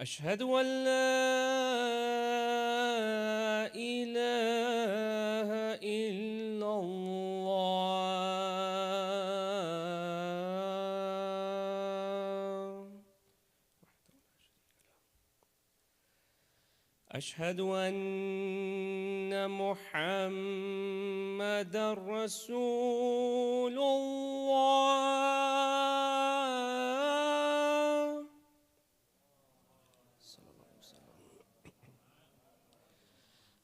أشهد أن لا إله إلا الله. أشهد أن محمدًا رسول الله.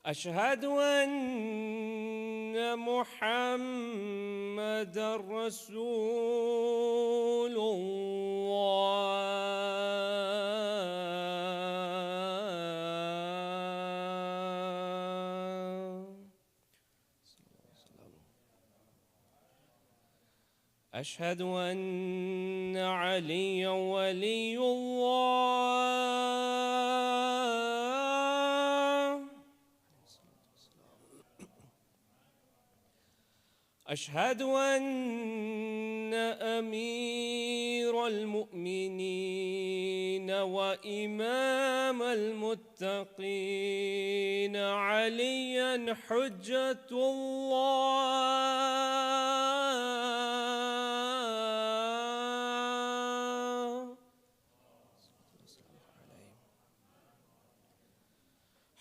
أشهد أن محمدًا رسول الله. أشهد أن عليًا ولي الله. أشهد أن أمير المؤمنين وإمام المتقين عليًا حجة الله.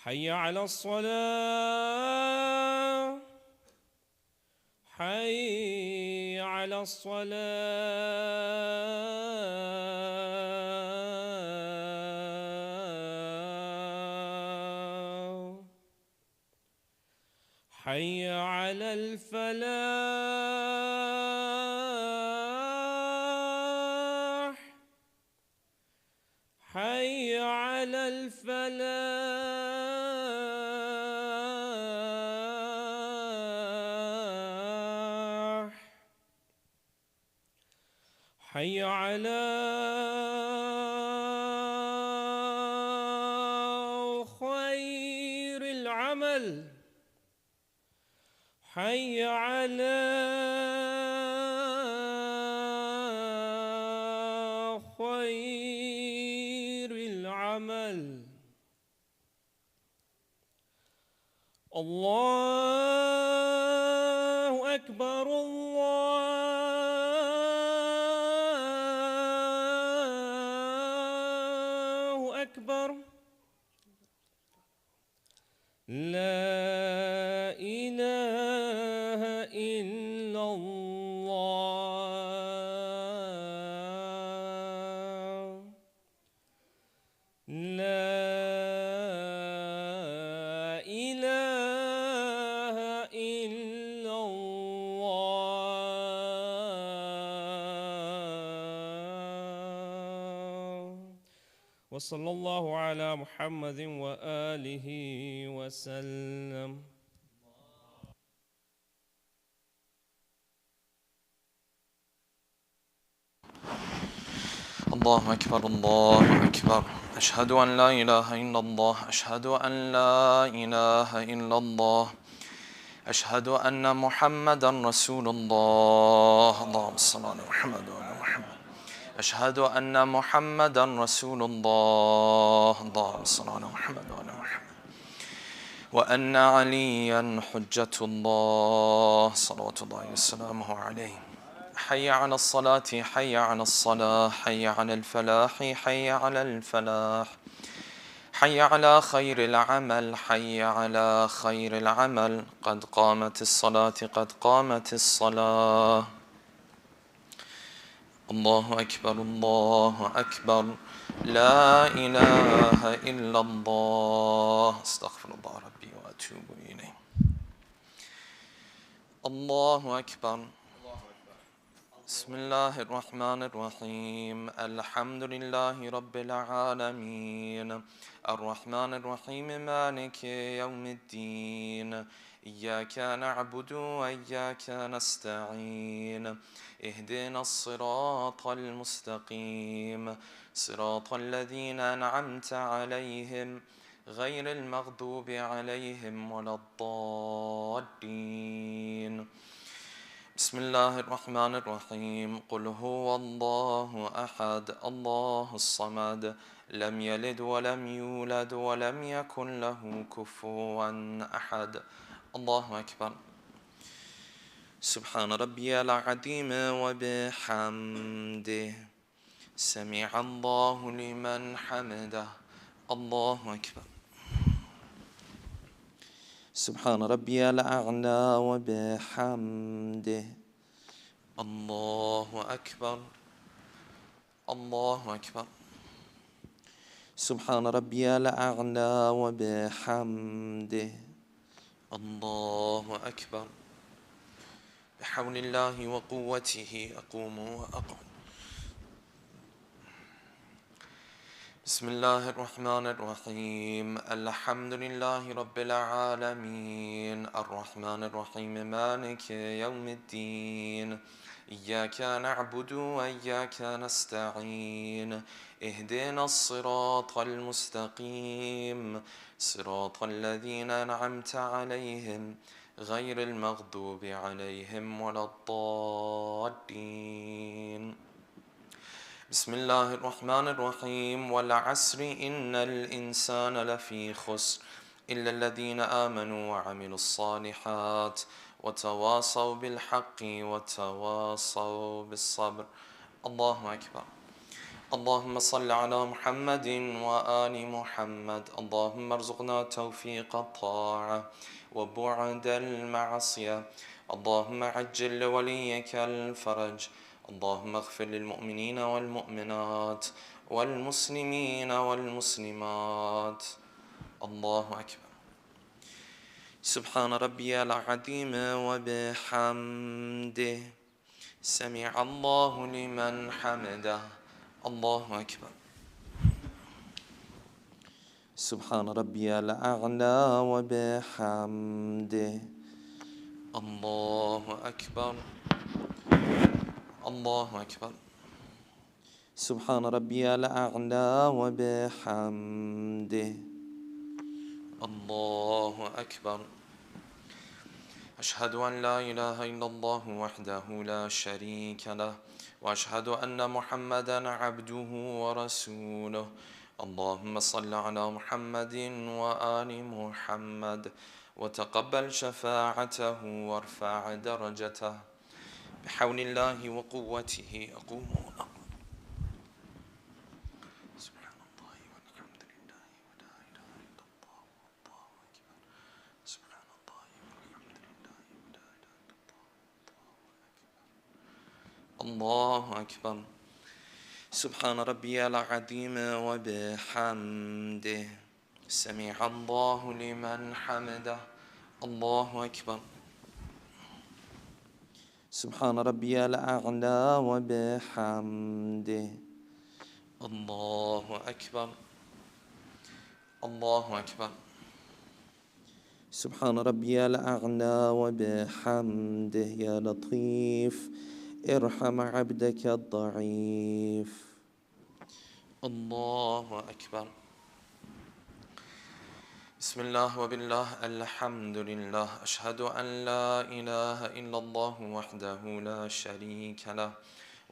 حي على الصلاة. حي على الصلاة. حي على الفلاح. حي على الفلاح. حي على خير العمل. حي على خير العمل. الله أكبر. الله أكبر. لا إله إلا الله. لا إله إلا الله. وصلى الله على محمد وآله وسلم. الله أكبر الله أكبر. أشهد أن لا إله إلا الله. أشهد أن لا إله إلا الله. أشهد أن محمدا رسول الله. اللهم صل على محمد وعلى محمد. أشهد أن محمدا رسول الله. اللهم صل على محمد وعلى محمد. وأن عليا حجة الله صلوات الله وسلامه عليه. حي على الصلاة. حي على الصلاة. حي على الفلاح. حي على الفلاح. حي على خير العمل. حي على خير العمل. قد قامت الصلاة. قد قامت الصلاة. الله أكبر الله أكبر. لا إله إلا الله. استغفر الله ربي وأتوب إليه. الله أكبر. بسم الله الرحمن الرحيم. الحمد لله رب العالمين الرحمن الرحيم مالك يوم الدين. إياك نعبد وإياك نستعين. اهدنا الصراط المستقيم صراط الذين أنعمت عليهم غير المغضوب عليهم ولا الضالين. بسم الله الرحمن الرحيم. قل هو الله أحد الله الصمد لم يلد ولم يولد ولم يكن له كفوا أحد. الله أكبر. سبحان ربي العظيم وبحمده سمع الله لمن حمده. الله أكبر. سبحان ربي الأعلى وبحمده. الله أكبر. الله أكبر. سبحان ربي الأعلى وبحمده. الله أكبر. بحول الله وقوته أقوم وأقعد. بسم الله الرحمن الرحيم. الحمد لله رب العالمين الرحمن الرحيم مالك يوم الدين إياك نعبد وإياك نستعين اهدنا الصراط المستقيم صراط الذين أنعمت عليهم غير المغضوب عليهم ولا الضالين. بسم الله الرحمن الرحيم. والعصر إن الإنسان لفي خسر إلا الذين آمنوا وعملوا الصالحات وتواصوا بالحق وتواصوا بالصبر. الله أكبر. اللهم صل على محمد وآل محمد. اللهم ارزقنا توفيق الطاعة وبعد المعصية. اللهم عجل لوليك الفرج. اللهم اغفر للمؤمنين والمؤمنات والمسلمين والمسلمات. الله أكبر. سبحان ربي العظيم وبحمده سمع الله لمن حمده. الله أكبر. سبحان ربي الأعلى وبحمده. الله أكبر. الله أكبر. سبحان ربي الأعلى وبحمده. الله أكبر. أشهد أن لا إله إلا الله وحده لا شريك له وأشهد أن محمدا عبده ورسوله. اللهم صل على محمد وآل محمد وتقبل شفاعته وارفع درجته. بحول الله وقوته أقوم وأقوم. سبحان الله والحمد لله ولا إله إلا الله والله أكبر. سبحان الله والحمد لله ولا إله إلا الله والله أكبر. سبحان ربي العظيم وبحمده سمع الله لمن حمده. الله أكبر. سبحان ربي الأعلى وبحمده. الله أكبر. الله أكبر. سبحان ربي الأعلى وبحمده. يا لطيف ارحم عبدك الضعيف. الله أكبر. بسم الله وبالله الحمد لله. أشهد أن لا إله إلا الله وحده لا شريك له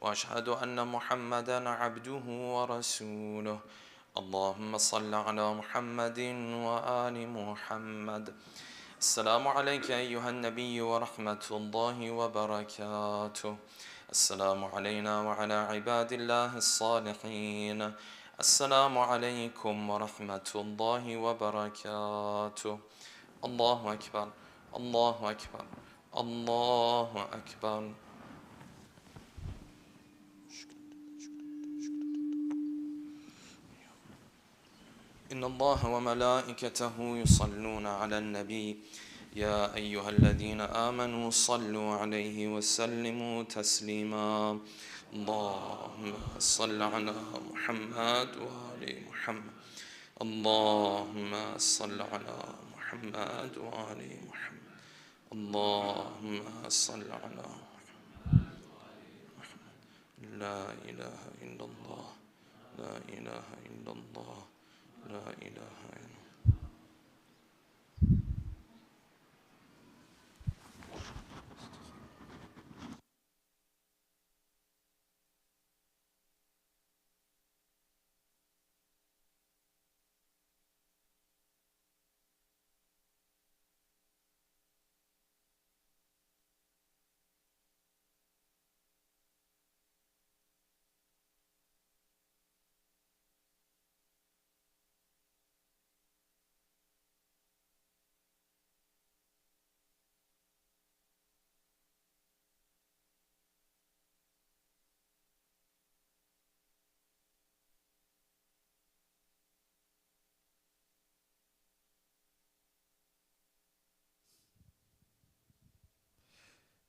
وأشهد أن محمدا عبده ورسوله. اللهم صل على محمد وآل محمد. السلام عليك أيها النبي ورحمة الله وبركاته. السلام علينا وعلى عباد الله الصالحين. السلام عليكم ورحمة الله وبركاته. الله أكبر. الله أكبر. الله أكبر. إن الله وملائكته يصلون على النبي يا أيها الذين آمنوا صلوا عليه وسلموا تسليما. اللهم صل على محمد وآل محمد. اللهم صل على محمد وآل محمد. اللهم صل على محمد. لا إله إلا الله. لا إله إلا الله. لا إله إلا الله.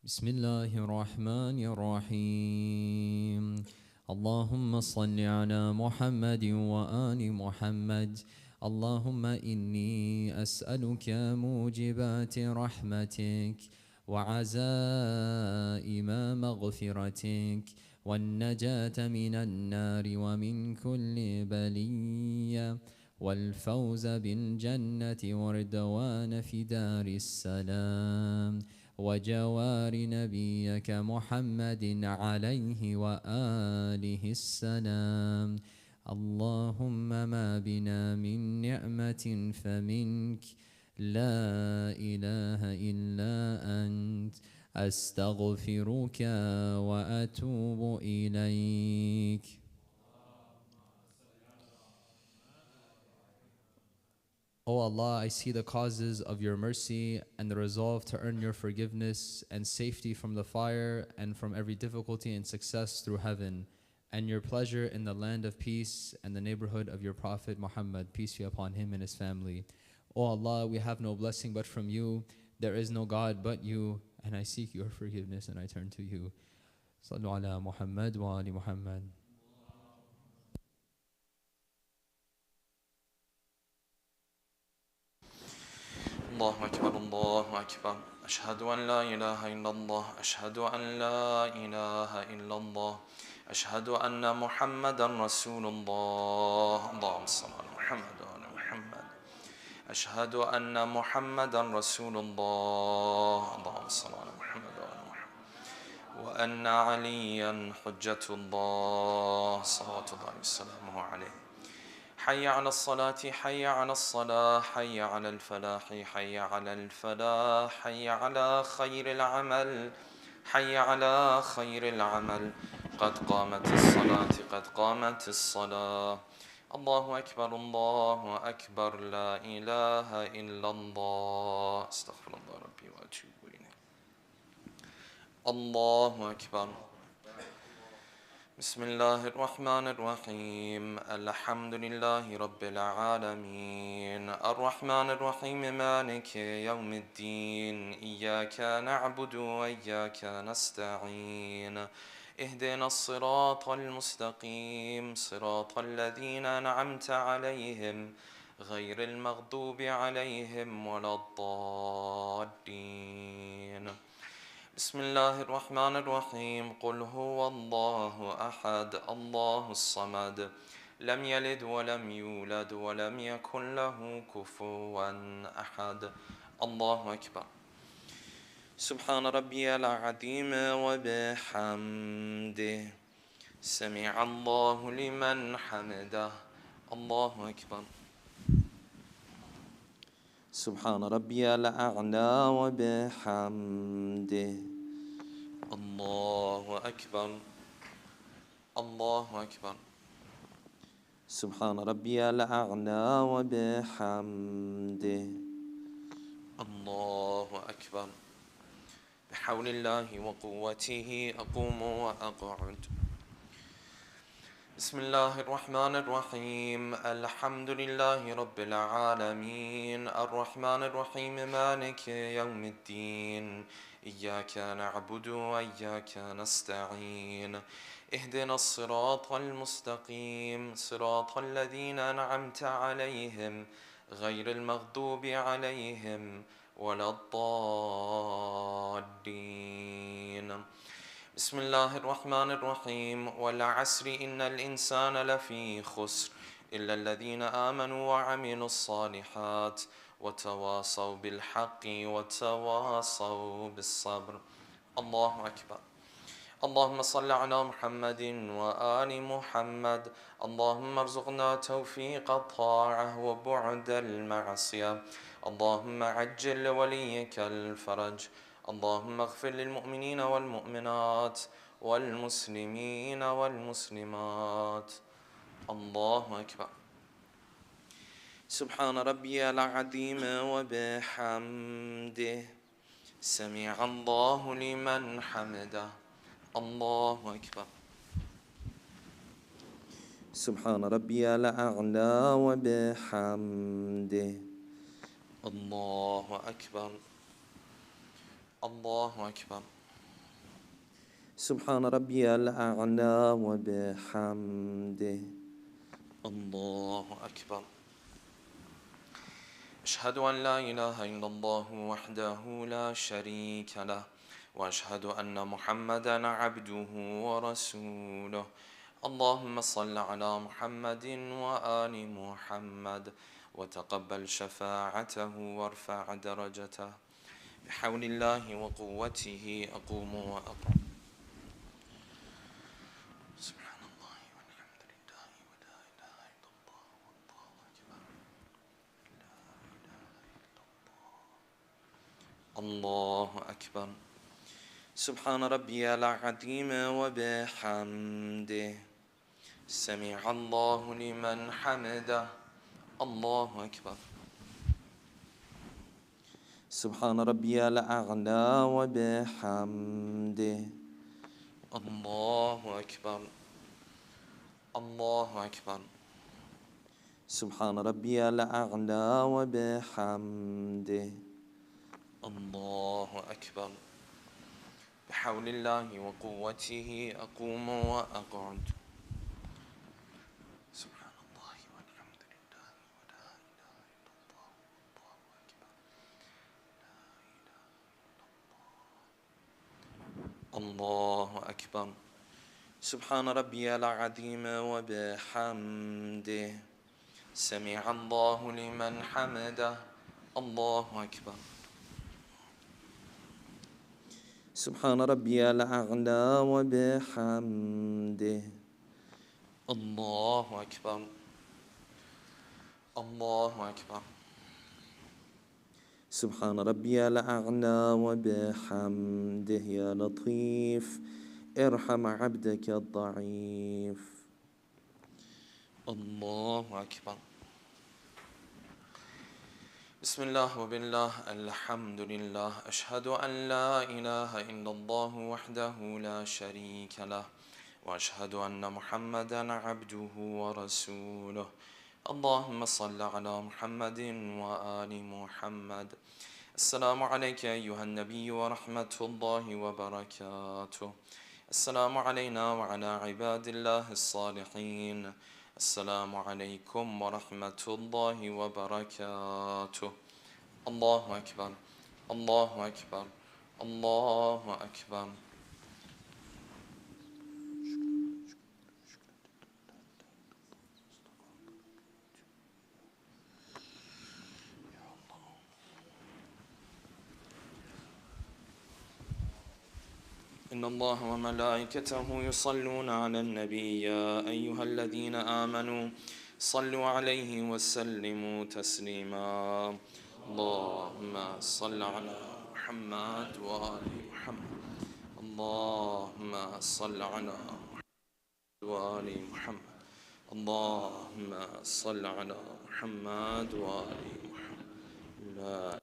بسم الله الرحمن الرحيم. اللهم صل على محمد وآل محمد. اللهم إني أسألك موجبات رحمتك وعزائم مغفرتك والنجاة من النار ومن كل بلية والفوز بالجنة والرضوان في دار السلام وجوار نبيك محمد عليه وآله السلام. اللهم ما بنا من نعمة فمنك، لا إله إلا أنت، أستغفرك وأتوب إليك. O Allah, I see the causes of your mercy and the resolve to earn your forgiveness and safety from the fire and from every difficulty and success through heaven, and your pleasure in the land of peace and the neighborhood of your Prophet Muhammad, peace be upon him and his family. O Allah, we have no blessing but from you. There is no God but you, and I seek your forgiveness and I turn to you. Sallu ala Muhammad wa ali Muhammad. الله أكبر الله أكبر أشهد أن لا إله إلا الله أشهد أن لا إله إلا الله أشهد أن محمدا رسول الله اللهم صل على محمد وعلى محمد أشهد أن محمدا رسول الله اللهم صل على محمد وعلى محمد وأن عليا حجة الله صلوات الله وسلامه عليه حي على الصلاة حي على الصلاة حي على الفلاح حي على الفلاح حي على خير العمل حي على خير العمل قد قامت الصلاة قد قامت الصلاة الله أكبر الله أكبر لا إله إلا الله استغفر الله ربي وأتوب إليه الله أكبر بسم الله الرحمن الرحيم الحمد لله رب العالمين الرحمن الرحيم مالك يوم الدين إياك نعبد وإياك نستعين اهدنا الصراط المستقيم صراط الذين أنعمت عليهم غير المغضوب عليهم ولا الضالين بسم الله الرحمن الرحيم قل هو الله أحد الله الصمد لم يلد ولم يولد ولم يكن له كفوا أحد الله أكبر سبحان ربي العظيم وبحمده سمع الله لمن حمده الله أكبر سبحان ربي الأعلى وبحمده الله أكبر الله أكبر سبحان ربي الأعلى وبحمده الله أكبر بحول الله وقوته أقوم وأقعد بسم الله الرحمن الرحيم الحمد لله رب العالمين الرحمن الرحيم مالك يوم الدين إياك نعبد وإياك نستعين اهدنا الصراط المستقيم صراط الذين أنعمت عليهم غير المغضوب عليهم ولا الضالين بسم الله الرحمن الرحيم والعصر إن الإنسان لفي خسر إلا الذين آمنوا وعملوا الصالحات وتواصوا بالحق وتواصوا بالصبر الله أكبر اللهم صل على محمد وآل محمد اللهم ارزقنا توفيق الطاعة وبعد المعصية اللهم عجل لوليك الفرج اللهم اغفر للمؤمنين والمؤمنات والمسلمين والمسلمات الله أكبر سبحان ربي العظيم وبحمده سمع الله لمن حمده الله أكبر سبحان ربي الأعلى وبحمده الله أكبر الله أكبر سبحان ربي الأعلى وبحمده. الله أكبر. أشهد أن لا إله إلا الله وحده لا شريك له وأشهد أن محمدا عبده ورسوله. اللهم صل على محمد وآل محمد وتقبل شفاعته وارفع درجته. بحول الله وقوته أقوم وأقوم. سبحان الله والحمد لله ولا إله إلا الله والله أكبر. الله أكبر. سبحان ربي العظيم وبحمده. سمع الله لمن حمده. الله أكبر. سبحان ربي الأعلى وبحمده. الله أكبر. الله أكبر. سبحان ربي الأعلى وبحمده. الله أكبر. بحول الله وقوته أقوم وأقعد. سبحان الله والحمد لله ولا إله إلا الله والله أكبر. الله أكبر. سبحان ربي العظيم وبحمده. سمع الله لمن حمده. الله أكبر. سبحان ربي الأعلى وبحمده. الله أكبر. الله أكبر. سبحان ربي الأعلى وبحمده. يا لطيف ارحم عبدك الضعيف. الله أكبر. بسم الله وبالله الحمد لله. أشهد أن لا إله إلا الله وحده لا شريك له وأشهد أن محمدا عبده ورسوله. اللهم صل على محمد وآل محمد. السلام عليك أيها النبي ورحمة الله وبركاته. السلام علينا وعلى عباد الله الصالحين. السلام عليكم ورحمة الله وبركاته. الله أكبر. الله أكبر. الله أكبر. إن الله وملائكته يصلون على النبي يا أيها الذين آمنوا صلوا عليه وسلموا تسليما. اللهم صل على محمد وآل محمد. اللهم صل على محمد وآل محمد. اللهم صل على محمد وآل محمد.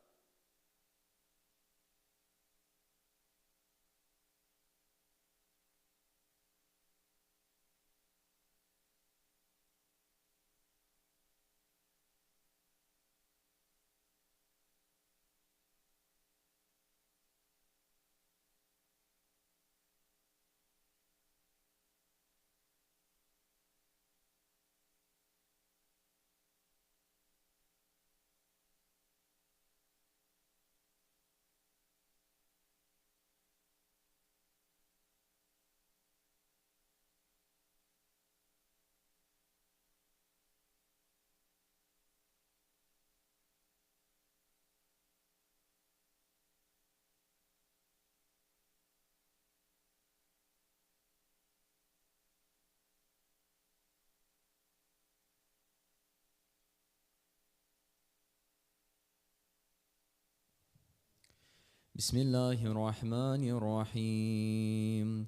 بسم الله الرحمن الرحيم.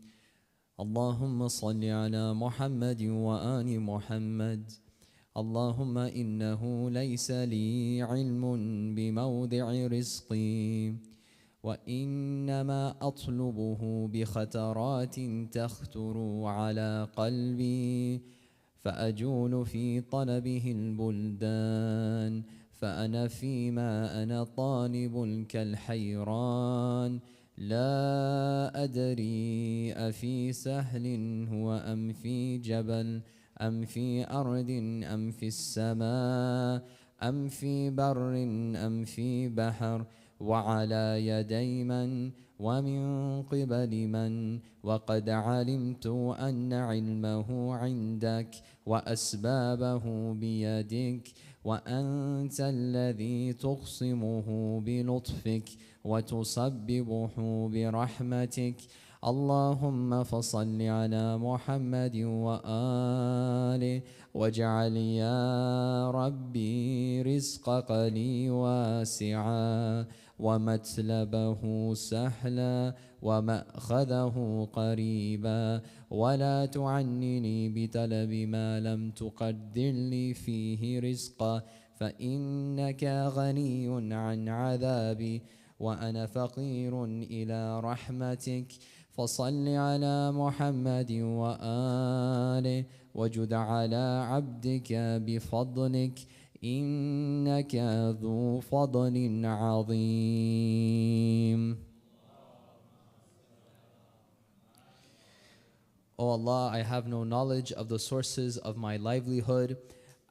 اللهم صل على محمد وآل محمد. اللهم إنه ليس لي علم بموضع رزقي وإنما أطلبه بخطرات تخطر على قلبي فأجول في طلبه البلدان فأنا فيما أنا طالب كالحيران لا أدري أفي سهل هو أم في جبل أم في أرض أم في السماء أم في بر أم في بحر وعلى يدي من ومن قبل من وقد علمت أن علمه عندك وأسبابه بيدك وأنت الذي تقسمه بلطفك وتسببه برحمتك اللهم فصل على محمد وآله واجعل يا ربي رزقك لي واسعا ومتلبه سهلا ومأخذه قريبا ولا تعنني بطلب ما لم تقدر لي فيه رزقا فإنك غني عن عذابي وأنا فقير إلى رحمتك فصل على محمد وآله وجد على عبدك بفضلك إنك ذو فضل عظيم. O Allah, I have no knowledge of the sources of my livelihood,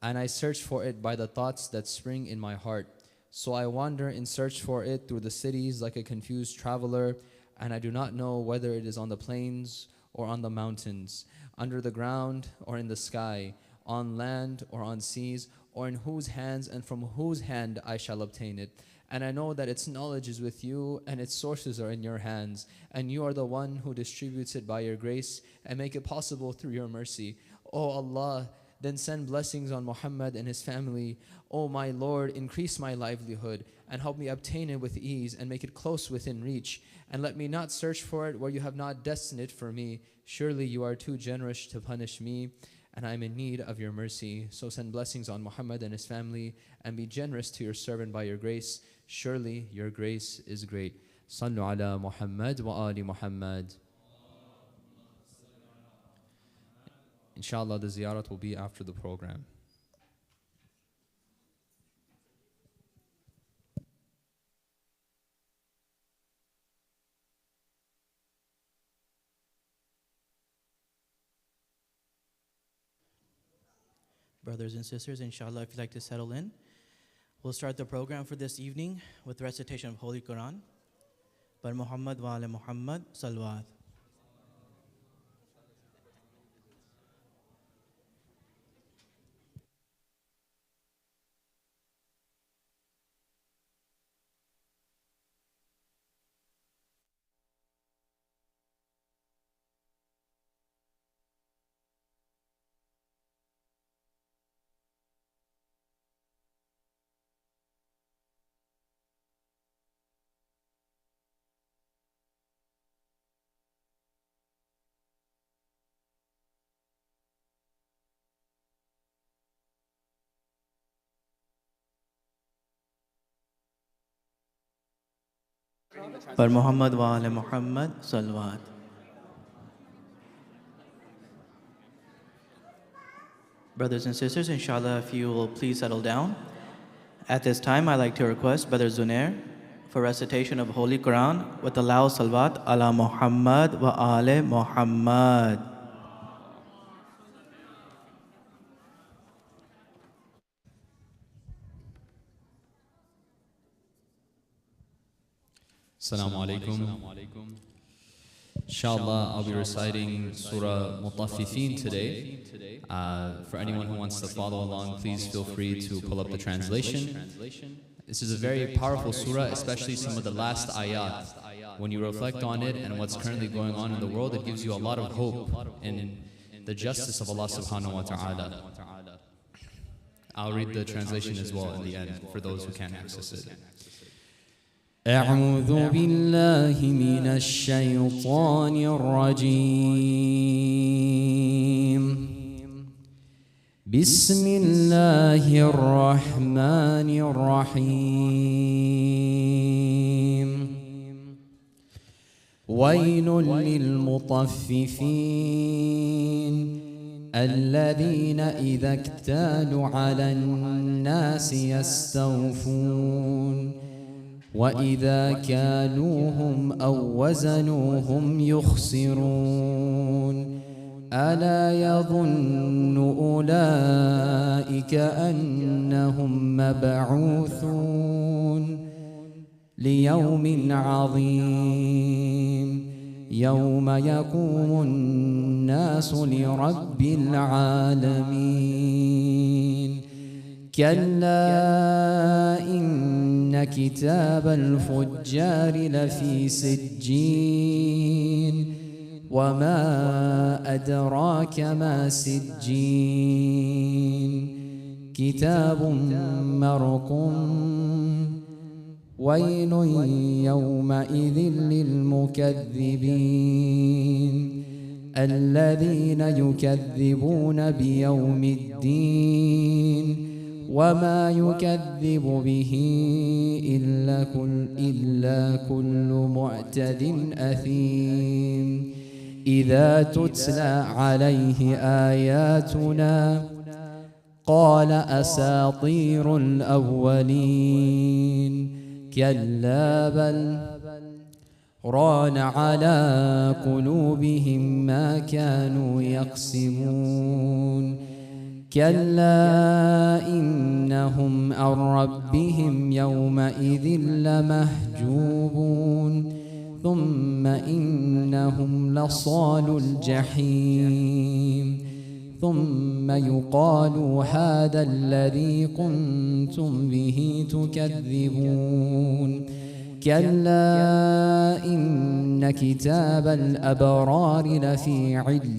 and I search for it by the thoughts that spring in my heart. So I wander in search for it through the cities like a confused traveler, and I do not know whether it is on the plains or on the mountains, under the ground or in the sky, on land or on seas, or in whose hands and from whose hand I shall obtain it. And I know that its knowledge is with you and its sources are in your hands, and you are the one who distributes it by your grace and make it possible through your mercy. O Allah, then send blessings on Muhammad and his family. O my Lord, increase my livelihood and help me obtain it with ease and make it close within reach. And let me not search for it where you have not destined it for me. Surely you are too generous to punish me, and I am in need of your mercy. So send blessings on Muhammad and his family, and be generous to your servant by your grace. Surely your grace is great. Sallu ala Muhammad wa ali Muhammad. Inshallah, the ziyarat will be after the program. Brothers and sisters, inshallah, if you'd like to settle in, we'll start the program for this evening with recitation of Holy Quran. Bar Muhammad wa ala Muhammad salawat. Bar Muhammad wa ala Muhammad salawat. Brothers and sisters, inshallah, if you will please settle down. At this time, I'd like to request Brother Zunair for recitation of Holy Quran with the loud salawat ala Muhammad wa ala Muhammad. Assalamu alaikum. Inshallah, I'll be reciting Surah Mutaffifin today. For anyone who wants to follow along, please feel free to pull up the translation. This is a very powerful surah, especially some of the last ayat. When you reflect on it and what's currently going on in the world, it gives you a lot of hope in the justice of Allah subhanahu wa ta'ala. I'll read the translation as well in the end for those who can't access it. أعوذ بالله من الشيطان الرجيم بسم الله الرحمن الرحيم ويل للمطففين الذين إذا اكتالوا على الناس يستوفون وإذا كالوهم أو وزنوهم يخسرون ألا يظن أولئك أنهم مبعوثون ليوم عظيم يوم يقوم الناس لرب العالمين كلا إن كتاب الفجار لفي سجين وما أدراك ما سجين كتاب مرقوم ويل يومئذ للمكذبين الذين يكذبون بيوم الدين وما يكذب به إلا كل معتد أثيم إذا تتلى عليه آياتنا قال أساطير الأولين كلا بل ران على قلوبهم ما كانوا يكسبون كلا إنهم عن ربهم يومئذ لمحجوبون ثم إنهم لصالو الجحيم ثم يقال هذا الذي كنتم به تكذبون كلا إن كتاب الأبرار لفي عليين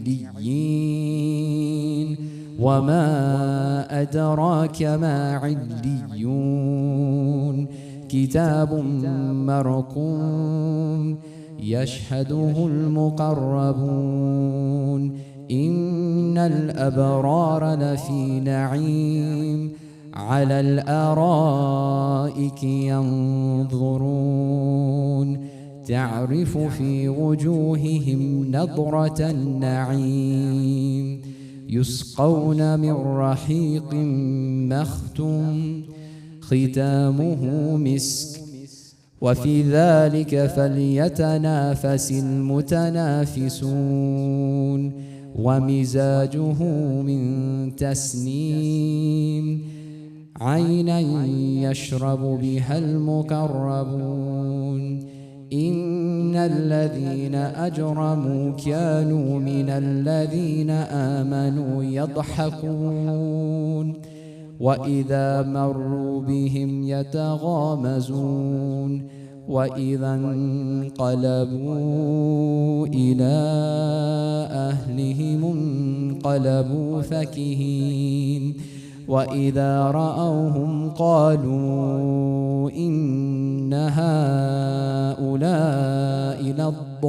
وما أدراك ما عليون كتاب مرقوم يشهده المقربون إن الأبرار لفي نعيم على الأرائك ينظرون تعرف في وجوههم نضرة النعيم يسقون من رحيق مختوم ختامه مسك وفي ذلك فليتنافس المتنافسون ومزاجه من تسنيم عينا يشرب بها المقربون إن الذين أجرموا كانوا من الذين آمنوا يضحكون وإذا مروا بهم يتغامزون وإذا انقلبوا إلى أهلهم انقلبوا فكهين وإذا رأوهم قالوا إن هؤلاء لضالون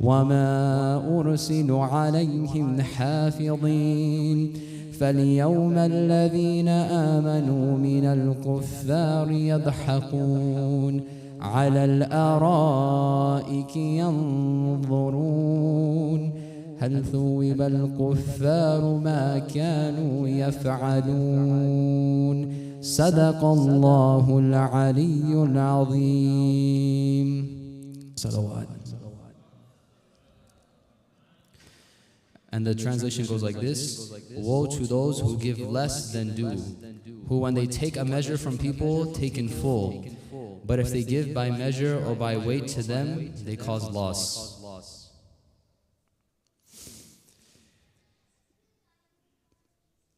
وما أرسلوا عليهم حافظين فاليوم الذين آمنوا من الكفار يضحكون على الأرائك ينظرون هل ثوب الكفار ما كانوا يفعلون صدق الله العلي العظيم صلوات. And the translation goes like this: Woe to those who give less than due, who when they take a measure from people, take in full. But if they give by measure or by weight to them, they cause loss.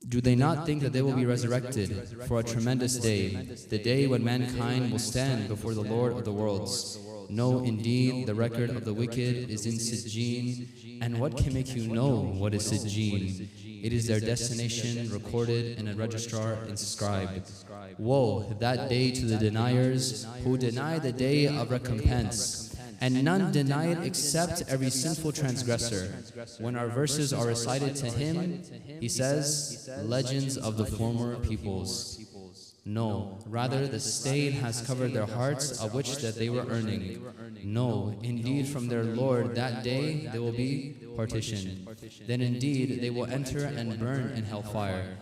Do they not think that they will be resurrected for a tremendous day, the day when mankind will stand before the Lord of the worlds? No, indeed, the record of the wicked is in Sijjeen. And what can make you know what is Sijjeen? It is their destination recorded in a registrar inscribed. Woe, that day to the deniers who deny the day of recompense. And none deny it except every sinful transgressor. When our verses are recited to him, he says, legends of the former peoples. No, rather the stain has covered their hearts of which that they were earning. No, indeed from their Lord that day they will be partitioned. Then indeed they will enter and burn in hellfire.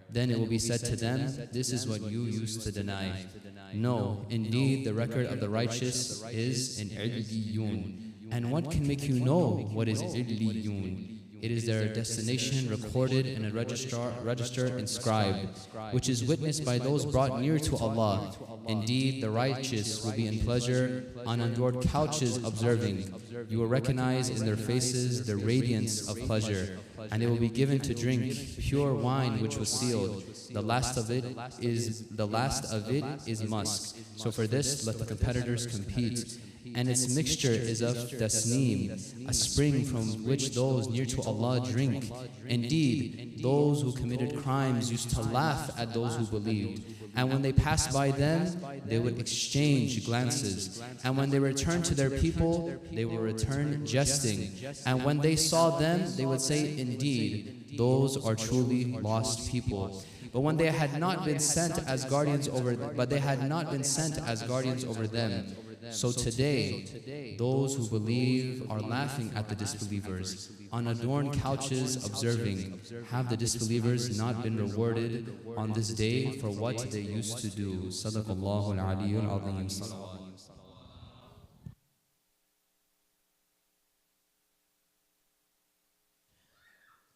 Then it will be said to them, this is what you used to deny. No, indeed, the record of the righteous is in Illiyun. And what can make you know what is Illiyun? It is their destination recorded in a register inscribed, which is witnessed by those brought near to Allah. Indeed, the righteous will be in pleasure on adored couches observing. You will recognize in their faces the radiance of pleasure, and they will be given to drink pure wine which was sealed. The last of it is musk. So for this, let the competitors compete. And its mixture is of tasneem, a spring from which those near to Allah drink. Indeed, those who committed crimes used to laugh at those who believed. And when they passed by them, they would exchange glances. And when they returned to their people, they would return jesting. And when they saw them, they would say, indeed, those are truly lost people. But when they had not been sent as guardians over them, so today, those who believe are laughing at the disbelievers, on adorned couches observing. Have the disbelievers not been rewarded on this day for what they used to do? Sadaqallahu al-Aliyyul Azim.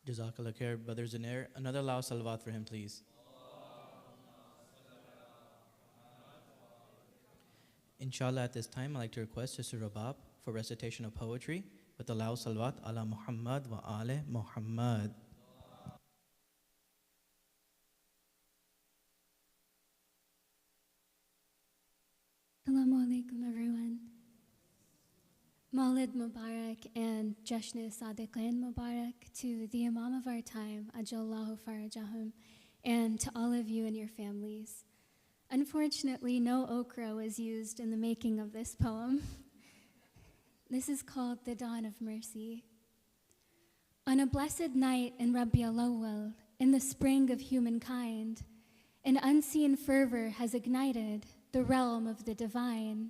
Jazakallah khair, Brother Zunair. Another loud salawat for him, please. Inshallah, at this time, I'd like to request Sister Rabab for recitation of poetry with the loud salawat ala Muhammad wa ale Muhammad. Assalamu alaikum, everyone. Mawlid Mubarak and Jashn Sadiqin Mubarak to the Imam of our time, Ajallahu Farajahum, and to all of you and your families. Unfortunately, no okra was used in the making of this poem. This is called The Dawn of Mercy. On a blessed night in Rabi al-Awwal, in the spring of humankind, an unseen fervor has ignited the realm of the divine,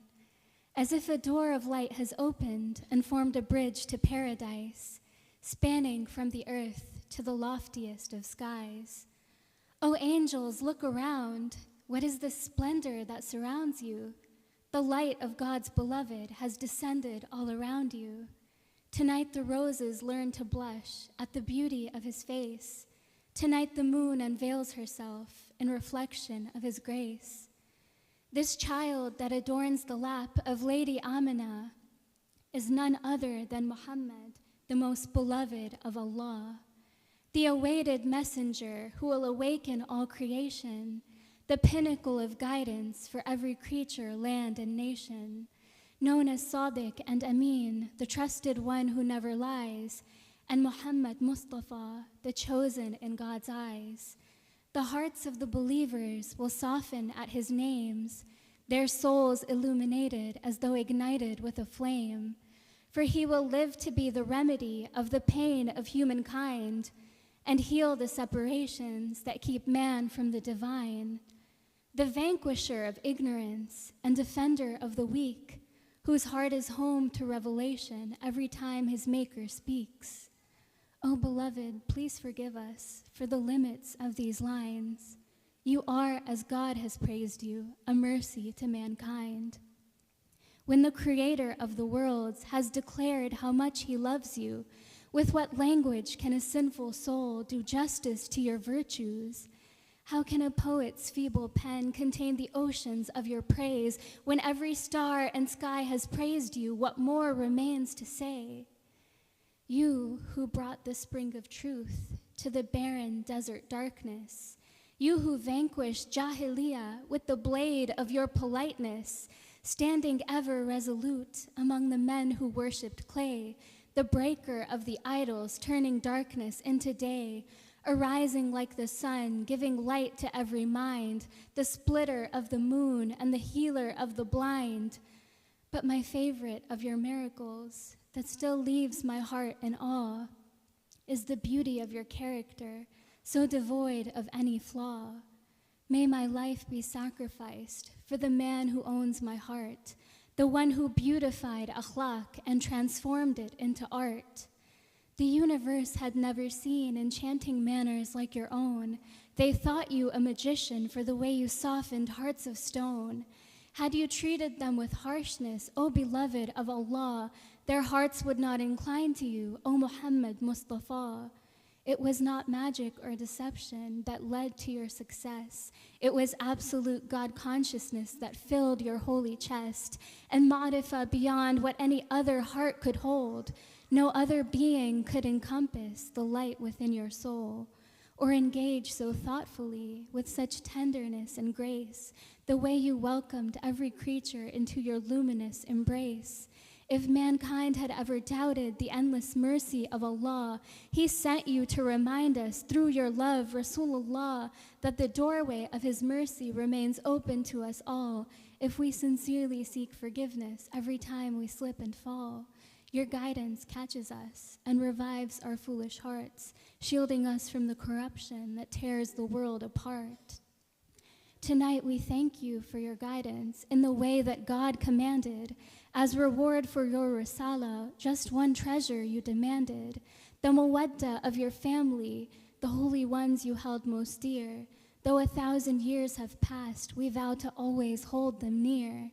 as if a door of light has opened and formed a bridge to paradise, spanning from the earth to the loftiest of skies. O angels, look around. What is the splendor that surrounds you? The light of God's beloved has descended all around you. Tonight the roses learn to blush at the beauty of his face. Tonight the moon unveils herself in reflection of his grace. This child that adorns the lap of Lady Amina is none other than Muhammad, the most beloved of Allah, the awaited messenger who will awaken all creation, the pinnacle of guidance for every creature, land, and nation, known as Sadiq and Amin, the trusted one who never lies, and Muhammad Mustafa, the chosen in God's eyes. The hearts of the believers will soften at his names, their souls illuminated as though ignited with a flame, for he will live to be the remedy of the pain of humankind and heal the separations that keep man from the divine. The vanquisher of ignorance and defender of the weak, whose heart is home to revelation every time his maker speaks. O beloved, please forgive us for the limits of these lines. You are, as God has praised you, a mercy to mankind. When the creator of the worlds has declared how much he loves you, with what language can a sinful soul do justice to your virtues? How can a poet's feeble pen contain the oceans of your praise when every star and sky has praised you? What more remains to say? You who brought the spring of truth to the barren desert darkness, you who vanquished Jahiliyyah with the blade of your politeness, standing ever resolute among the men who worshipped clay, the breaker of the idols, turning darkness into day, arising like the sun, giving light to every mind, the splitter of the moon and the healer of the blind. But my favorite of your miracles, that still leaves my heart in awe, is the beauty of your character, so devoid of any flaw. May my life be sacrificed for the man who owns my heart, the one who beautified akhlaq and transformed it into art. The universe had never seen enchanting manners like your own, They thought you a magician for the way you softened hearts of stone. Had you treated them with harshness, O beloved of Allah, their hearts would not incline to you, O Muhammad Mustafa. It was not magic or deception that led to your success. It was absolute God consciousness that filled your holy chest, and ma'rifah beyond what any other heart could hold. No other being could encompass the light within your soul, or engage so thoughtfully with such tenderness and grace, the way you welcomed every creature into your luminous embrace. If mankind had ever doubted the endless mercy of Allah, He sent you to remind us through your love, Rasulullah, that the doorway of His mercy remains open to us all if we sincerely seek forgiveness every time we slip and fall. Your guidance catches us and revives our foolish hearts, shielding us from the corruption that tears the world apart. Tonight we thank you for your guidance in the way that God commanded. As reward for your risala, just one treasure you demanded, the mawadda of your family, the holy ones you held most dear. Though 1,000 years have passed, we vow to always hold them near.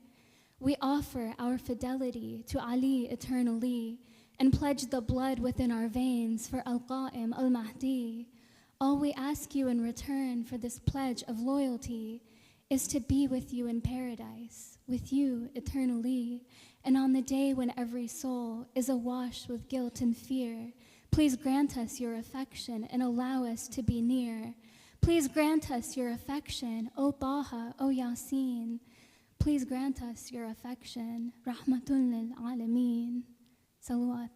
We offer our fidelity to Ali eternally and pledge the blood within our veins for Al-Qa'im Al-Mahdi. All we ask you in return for this pledge of loyalty is to be with you in paradise, with you eternally. And on the day when every soul is awash with guilt and fear, please grant us your affection and allow us to be near. Please grant us your affection, O Taha, O Yasin. Please grant us your affection, Rahmatun lil Alameen. Salawat.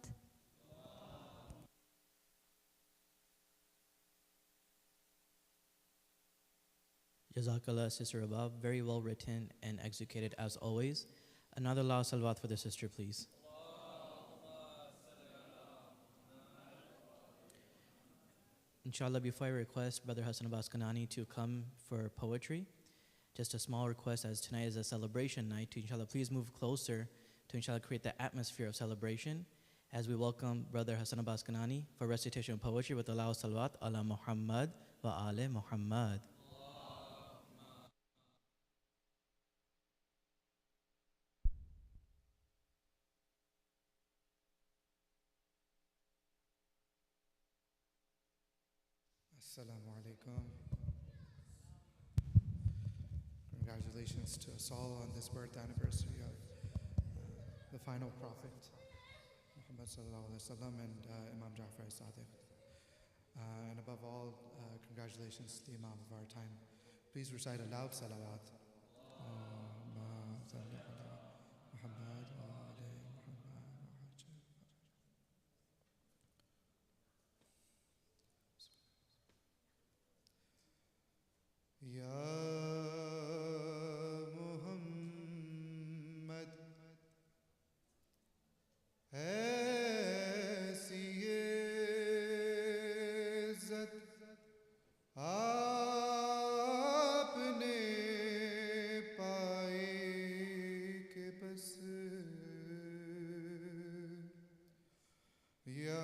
Jazakallah, Sister Abab. Very well written and executed as always. Another la salawat for the sister, please. Inshallah, before I request Brother Hassan Abbas Kanani to come for poetry, just a small request, as tonight is a celebration night, to inshallah please move closer to inshallah create the atmosphere of celebration as we welcome Brother Hassan Abbas Kanani for recitation of poetry with Allah salawat ala Muhammad wa ale Muhammad. Assalamu alaikum. Congratulations to us all on this birth anniversary of the final prophet, Muhammad sallallahu alaihi wasallam, and Imam Ja'far Sadiq. And above all, congratulations to the Imam of our time. Please recite a loud salawat. Muhammad wa ali Muhammad. Ya Muhammad, aisi izzat aapne paai ke bas. Ya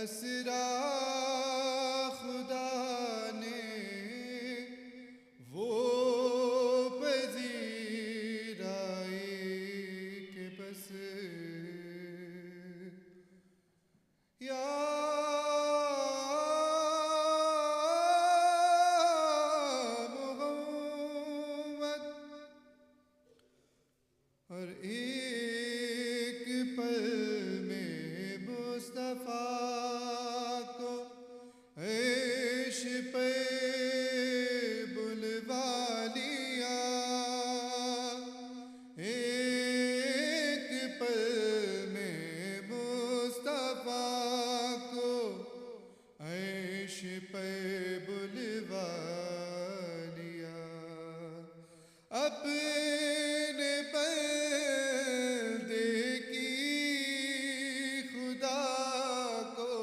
असरा खुदा ने वो पजीराई के बस या मोहम्मद और एक पल में मुस्तफा अपने बंदे की खुदा को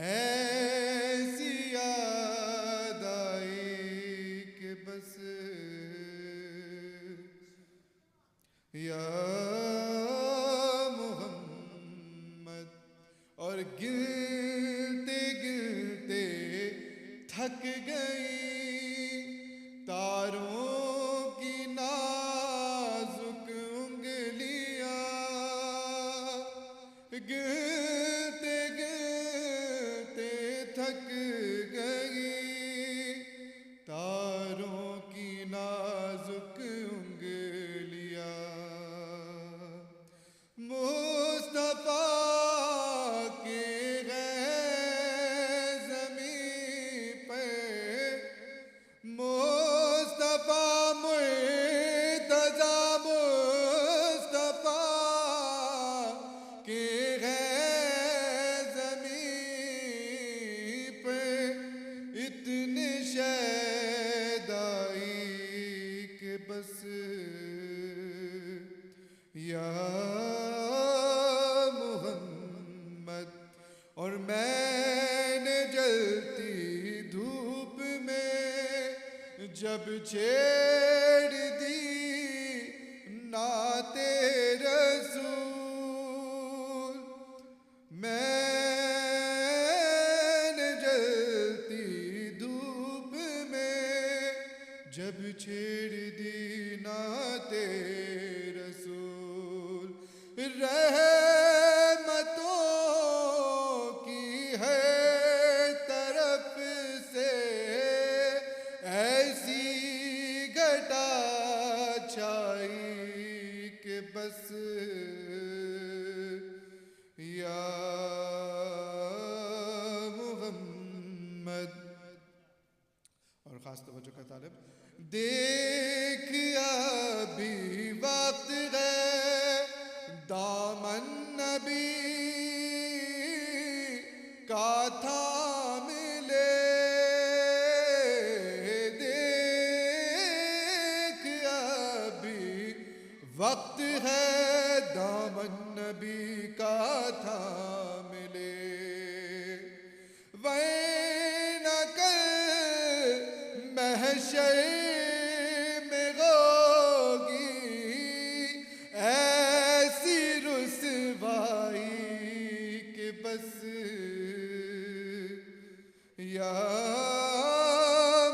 ऐसी याद आई कि बस थक गई तारों की नाजुक उंगलियां मुस्तफा की गए ज़मीं पे मुस्तफा मुर्तज़ा मुस्तफा की गए ज़मीं पे इतने शैदाई के बस या मोहम्मद और मैंने जलती धूप में जब छेड़ दी नाते रसूल मैंने जलती धूप में जब छेड़ दी नाते रसूल रहमतों की है तरफ से ऐसी घटा छाई के बस या मोहम्मद और ख़ास तवज्जो का तालिब देख अभी वक्त है दामन नबी का थाम ले देख अभी वक्त है दामन नबी का थाम ले वरना कल महशर में होगी ऐसी रुसवाई के बस या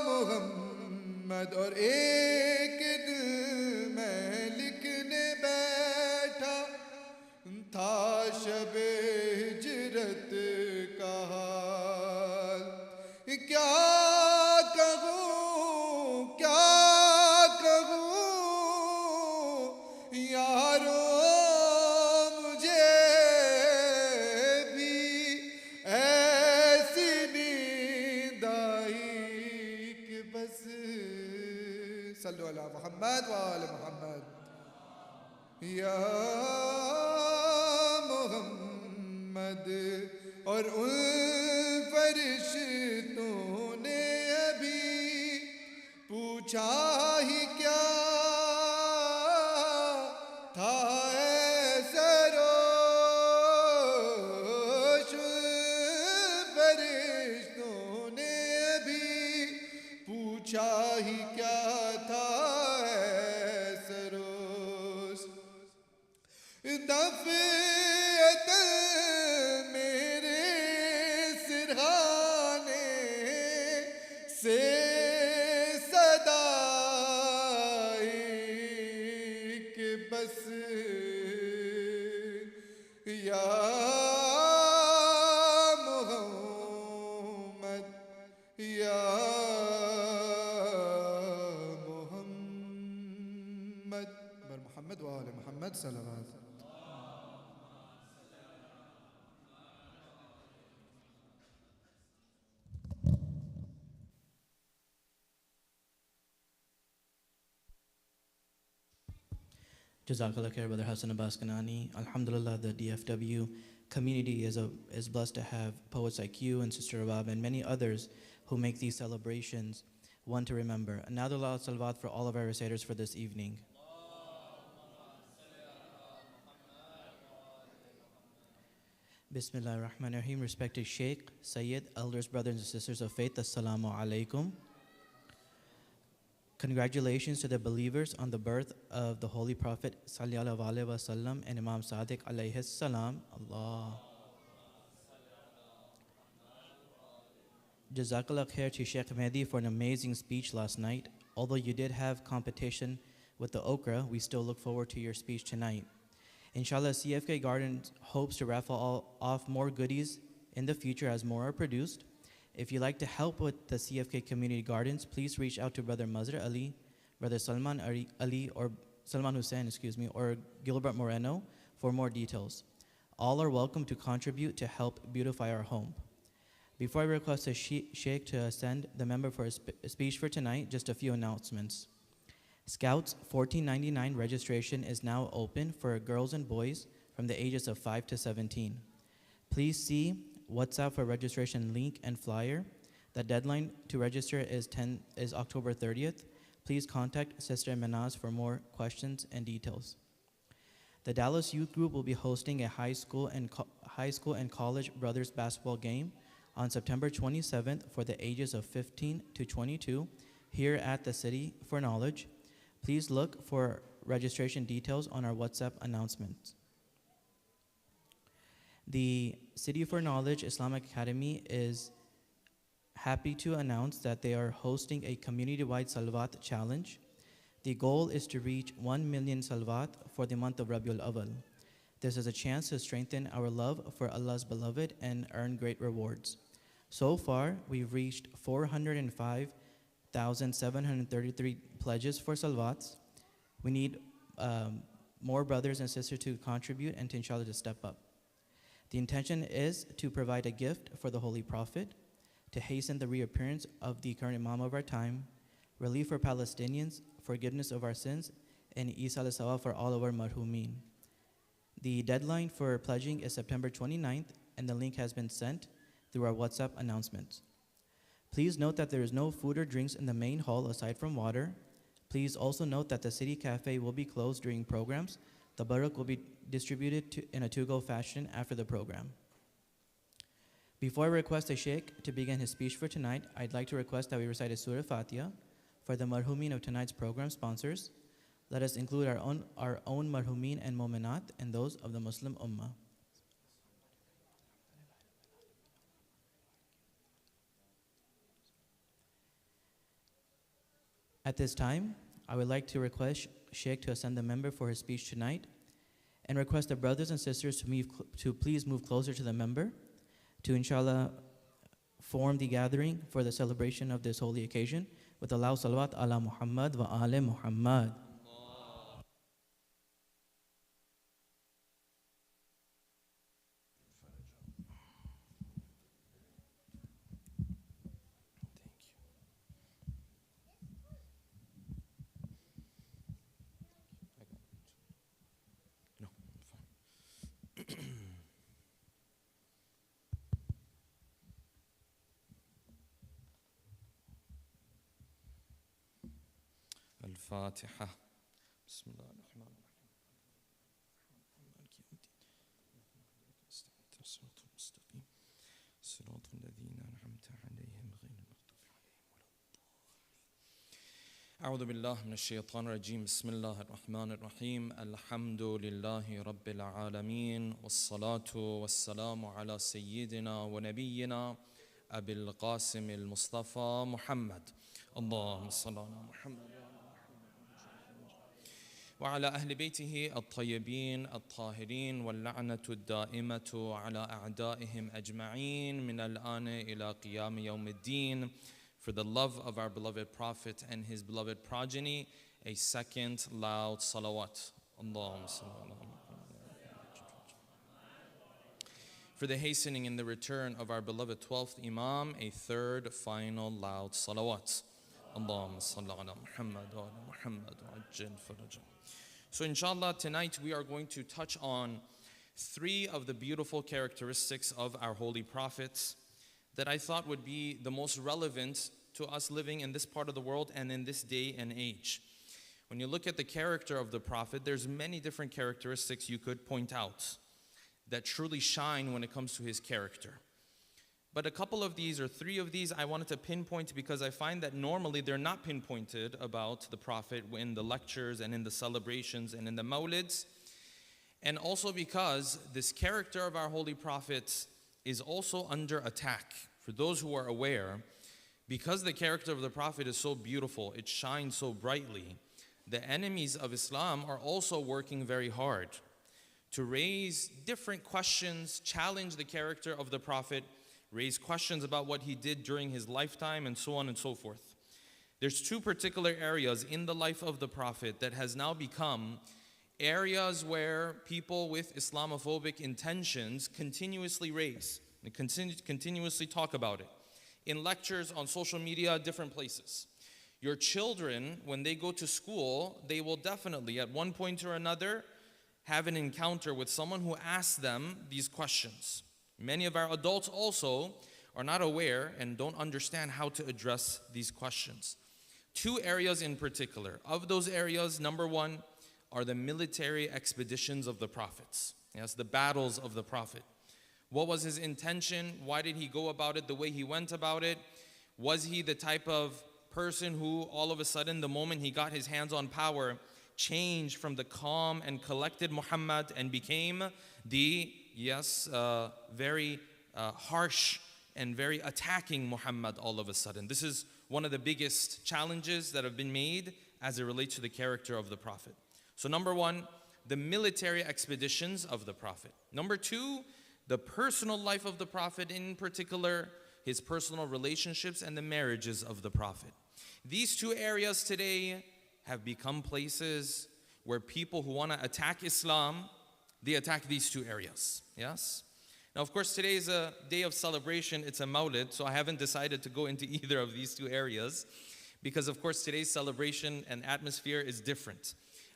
मोहम्मद और एक दिल में लिखने बैठा था शबे हिजरत का हाल क्या यारो मुझे भी ऐसी नींद आई कि बस सल्लु अला मोहम्मद व आले मोहम्मद या मोहम्मद और उन फरिश्तों ने अभी पूछा ही क्या था सरोश फरिश्तों ने भी पूछा ही क्या था सरोश दफ़अत मेरे सिरहाने से बस या मोहम्मद या मोहम्मद बर मोहम्मद व आले मोहम्मद सल्लल्लाहु Jazakallah khair, Brother Hassan Abbas Kanani. Alhamdulillah, the DFW community is blessed to have poets like you and Sister Rabab and many others who make these celebrations one to remember. Another loud salawat for all of our reciters for this evening. Bismillah ar-Rahman ar-Rahim. Respected Sheikh, Sayyid, elders, brothers and sisters of faith, Assalamu alaikum. Congratulations to the believers on the birth of the Holy Prophet Sallallahu Alaihi Wasallam and Imam Sadiq alayhi salam. Allah. Jazakallah khair to Sheikh Mahdi for an amazing speech last night. Although you did have competition with the okra, we still look forward to your speech tonight. Inshallah, CFK Gardens hopes to raffle off more goodies in the future as more are produced. If you'd like to help with the CFK Community Gardens, please reach out to Brother Mazhar Ali, Brother Salman Ali, or Salman Hussain, or Gilbert Moreno for more details. All are welcome to contribute to help beautify our home. Before I request the Sheikh to send the member for a speech for tonight, just a few announcements. Scouts 1499 registration is now open for girls and boys from the ages of 5 to 17. Please see WhatsApp for registration link and flyer. The deadline to register is October 30th. Please contact Sister Manaz for more questions and details. The Dallas Youth Group will be hosting a high school and college brothers basketball game on September 27th for the ages of 15 to 22 here at the City for Knowledge. Please look for registration details on our WhatsApp announcements. The City for Knowledge Islamic Academy is happy to announce that they are hosting a community-wide Salawat challenge. The goal is to reach 1 million Salawat for the month of Rabiul Awal. This is a chance to strengthen our love for Allah's beloved and earn great rewards. So far, we've reached 405,733 pledges for Salawats. We need more brothers and sisters to contribute and to inshallah to step up. The intention is to provide a gift for the Holy Prophet, to hasten the reappearance of the current Imam of our time, relief for Palestinians, forgiveness of our sins, and Isa al-Sawa for all of our marhumin. The deadline for pledging is September 29th, and the link has been sent through our WhatsApp announcements. Please note that there is no food or drinks in the main hall aside from water. Please also note that the City Cafe will be closed during programs. The barak will be distributed in a to-go fashion after the program. Before I request the Sheikh to begin his speech for tonight, I'd like to request that we recite a Surah Fatiha for the marhumin of tonight's program sponsors. Let us include our own marhumin and mu'minat and those of the Muslim Ummah. At this time, I would like to request Sheikh to ascend the member for his speech tonight and request the brothers and sisters to please move closer to the member to inshallah form the gathering for the celebration of this holy occasion with the loud salawat ala Muhammad wa ala Muhammad. الفاتحة بسم الله الرحمن الرحيم مالك يوم الدين الصراط المستقيم صراط الذين أنعمت عليهم غير المغضوب عليهم ولا الضالين أعوذ بالله من الشيطان الرجيم بسم الله الرحمن الرحيم الحمد لله رب العالمين والصلاة والسلام على سيدنا ونبينا أبي القاسم المصطفى محمد اللهم صل على محمد وعلى أهل بيته الطيبين الطاهرين واللعنة الدائمة على أعدائهم أجمعين من الآن إلى قيام يوم الدين. For the love of our beloved Prophet and his beloved progeny, a second loud salawat. Allahumma salli ala Muhammad. For the hastening and the return of our beloved 12th Imam, a third final loud salawat. Allahumma salli ala Muhammad wa ala Muhammad wa ajjal farajah. So inshallah, tonight we are going to touch on 3 of the beautiful characteristics of our Holy Prophet that I thought would be the most relevant to us living in this part of the world and in this day and age. When you look at the character of the Prophet, there's many different characteristics you could point out that truly shine when it comes to his character. But a couple of these, or 3 of these, I wanted to pinpoint because I find that normally they're not pinpointed about the Prophet in the lectures and in the celebrations and in the mawlids. And also because this character of our Holy Prophet is also under attack. For those who are aware, because the character of the Prophet is so beautiful, it shines so brightly, the enemies of Islam are also working very hard to raise different questions, challenge the character of the Prophet, raise questions about what he did during his lifetime, and so on and so forth. There's two particular areas in the life of the Prophet that has now become areas where people with Islamophobic intentions continuously raise and continuously talk about it. In lectures, on social media, different places. Your children, when they go to school, they will definitely, at one point or another, have an encounter with someone who asks them these questions. Many of our adults also are not aware and don't understand how to address these questions. Two areas in particular. Of those areas, number one are the military expeditions of the prophets. Yes, the battles of the Prophet. What was his intention? Why did he go about it the way he went about it? Was he the type of person who all of a sudden, the moment he got his hands on power, changed from the calm and collected Muhammad and became the, very harsh and very attacking Muhammad all of a sudden? This is one of the biggest challenges that have been made as it relates to the character of the Prophet. So number one, the military expeditions of the Prophet. Number two, the personal life of the Prophet, in particular, his personal relationships and the marriages of the Prophet. These two areas today have become places where people who want to attack Islam, they attack these two areas. Yes? Now, of course, today is a day of celebration. It's a Mawlid, so I haven't decided to go into either of these two areas because, of course, today's celebration and atmosphere is different.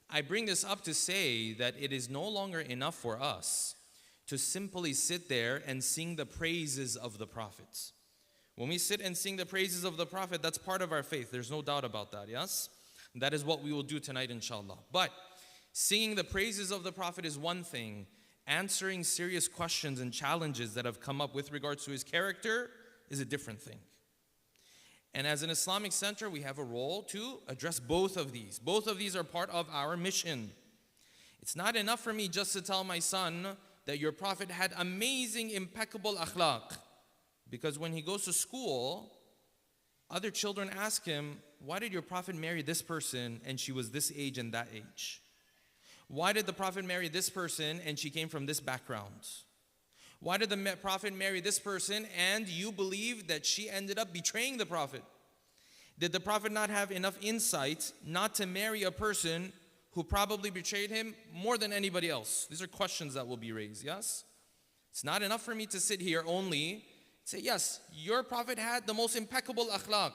I bring this up to say that it is no longer enough for us to simply sit there and sing the praises of the prophets. When we sit and sing the praises of the Prophet, that's part of our faith. There's no doubt about that, yes? That is what we will do tonight, inshallah. But singing the praises of the Prophet is one thing. Answering serious questions and challenges that have come up with regards to his character is a different thing. And as an Islamic center, we have a role to address both of these. Both of these are part of our mission. It's not enough for me just to tell my son that your Prophet had amazing, impeccable akhlaq. Because when he goes to school, other children ask him, why did your Prophet marry this person and she was this age and that age? Why did the Prophet marry this person and she came from this background? Why did the Prophet marry this person and you believe that she ended up betraying the Prophet? Did the Prophet not have enough insight not to marry a person who probably betrayed him more than anybody else? These are questions that will be raised, yes? It's not enough for me to sit here only say, yes, your Prophet had the most impeccable akhlaq.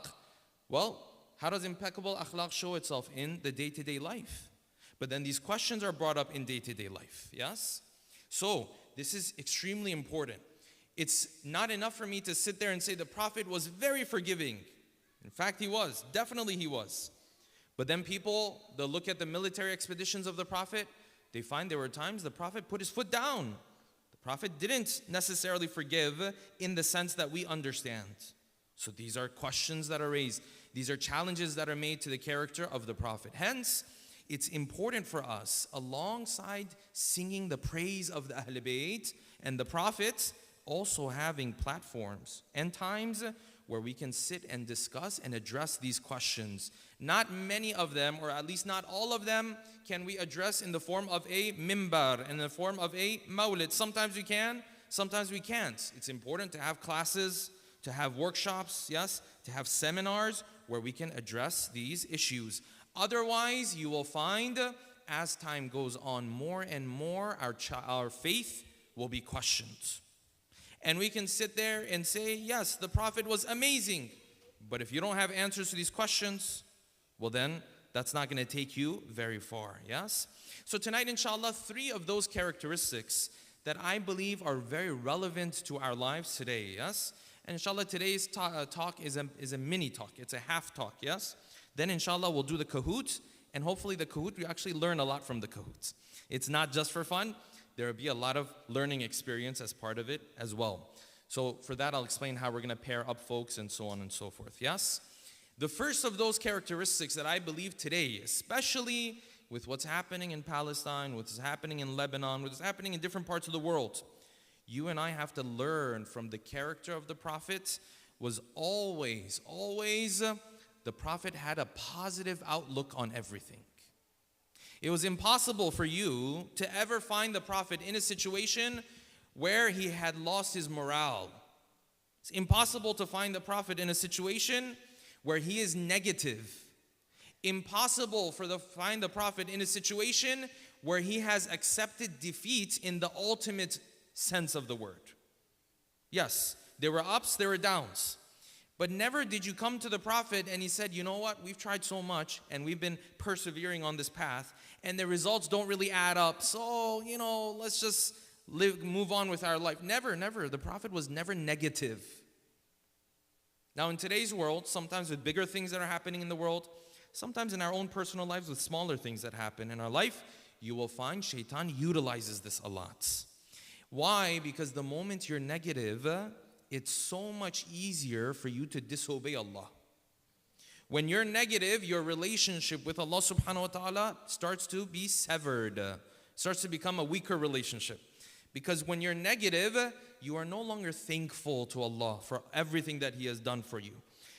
Well, how does impeccable akhlaq show itself in the day-to-day life? But then these questions are brought up in day-to-day life, yes? So, this is extremely important. It's not enough for me to sit there and say the Prophet was very forgiving. In fact, he was. Definitely he was. But then people, they'll look at the military expeditions of the Prophet. They find there were times the Prophet put his foot down. The Prophet didn't necessarily forgive in the sense that we understand. So these are questions that are raised. These are challenges that are made to the character of the Prophet. Hence, it's important for us, alongside singing the praise of the Ahl Bayt and the Prophet, also having platforms and times where we can sit and discuss and address these questions. Not many of them, or at least not all of them, can we address in the form of a mimbar, in the form of a mawlid. Sometimes we can, sometimes we can't. It's important to have classes, to have workshops, yes, to have seminars where we can address these issues. Otherwise, you will find, as time goes on, more and more our faith will be questioned. And we can sit there and say, yes, the Prophet was amazing. But if you don't have answers to these questions, well then, that's not going to take you very far, yes? So tonight, inshallah, 3 of those characteristics that I believe are very relevant to our lives today, yes? And inshallah, today's talk is a mini talk. It's a half talk, yes? Then inshallah, we'll do the Kahoot. And hopefully the Kahoot, we actually learn a lot from the Kahoots. It's not just for fun. There will be a lot of learning experience as part of it as well. So for that, I'll explain how we're going to pair up folks and so on and so forth, yes? The first of those characteristics that I believe today, especially with what's happening in Palestine, what's happening in Lebanon, what's happening in different parts of the world, you and I have to learn from the character of the Prophet was always the Prophet had a positive outlook on everything. It was impossible for you to ever find the Prophet in a situation where he had lost his morale. It's impossible to find the Prophet in a situation where he is negative. Impossible find the Prophet in a situation where he has accepted defeat in the ultimate sense of the word. Yes, there were ups, there were downs. But never did you come to the Prophet and he said, you know what, we've tried so much and we've been persevering on this path and the results don't really add up. So, let's just move on with our life. Never. The Prophet was never negative. Now in today's world, sometimes with bigger things that are happening in the world, sometimes in our own personal lives with smaller things that happen in our life, you will find shaitan utilizes this a lot. Why? Because the moment you're negative, it's so much easier for you to disobey Allah. When you're negative, your relationship with Allah subhanahu wa ta'ala starts to be severed, starts to become a weaker relationship. Because when you're negative, you are no longer thankful to Allah for everything that He has done for you.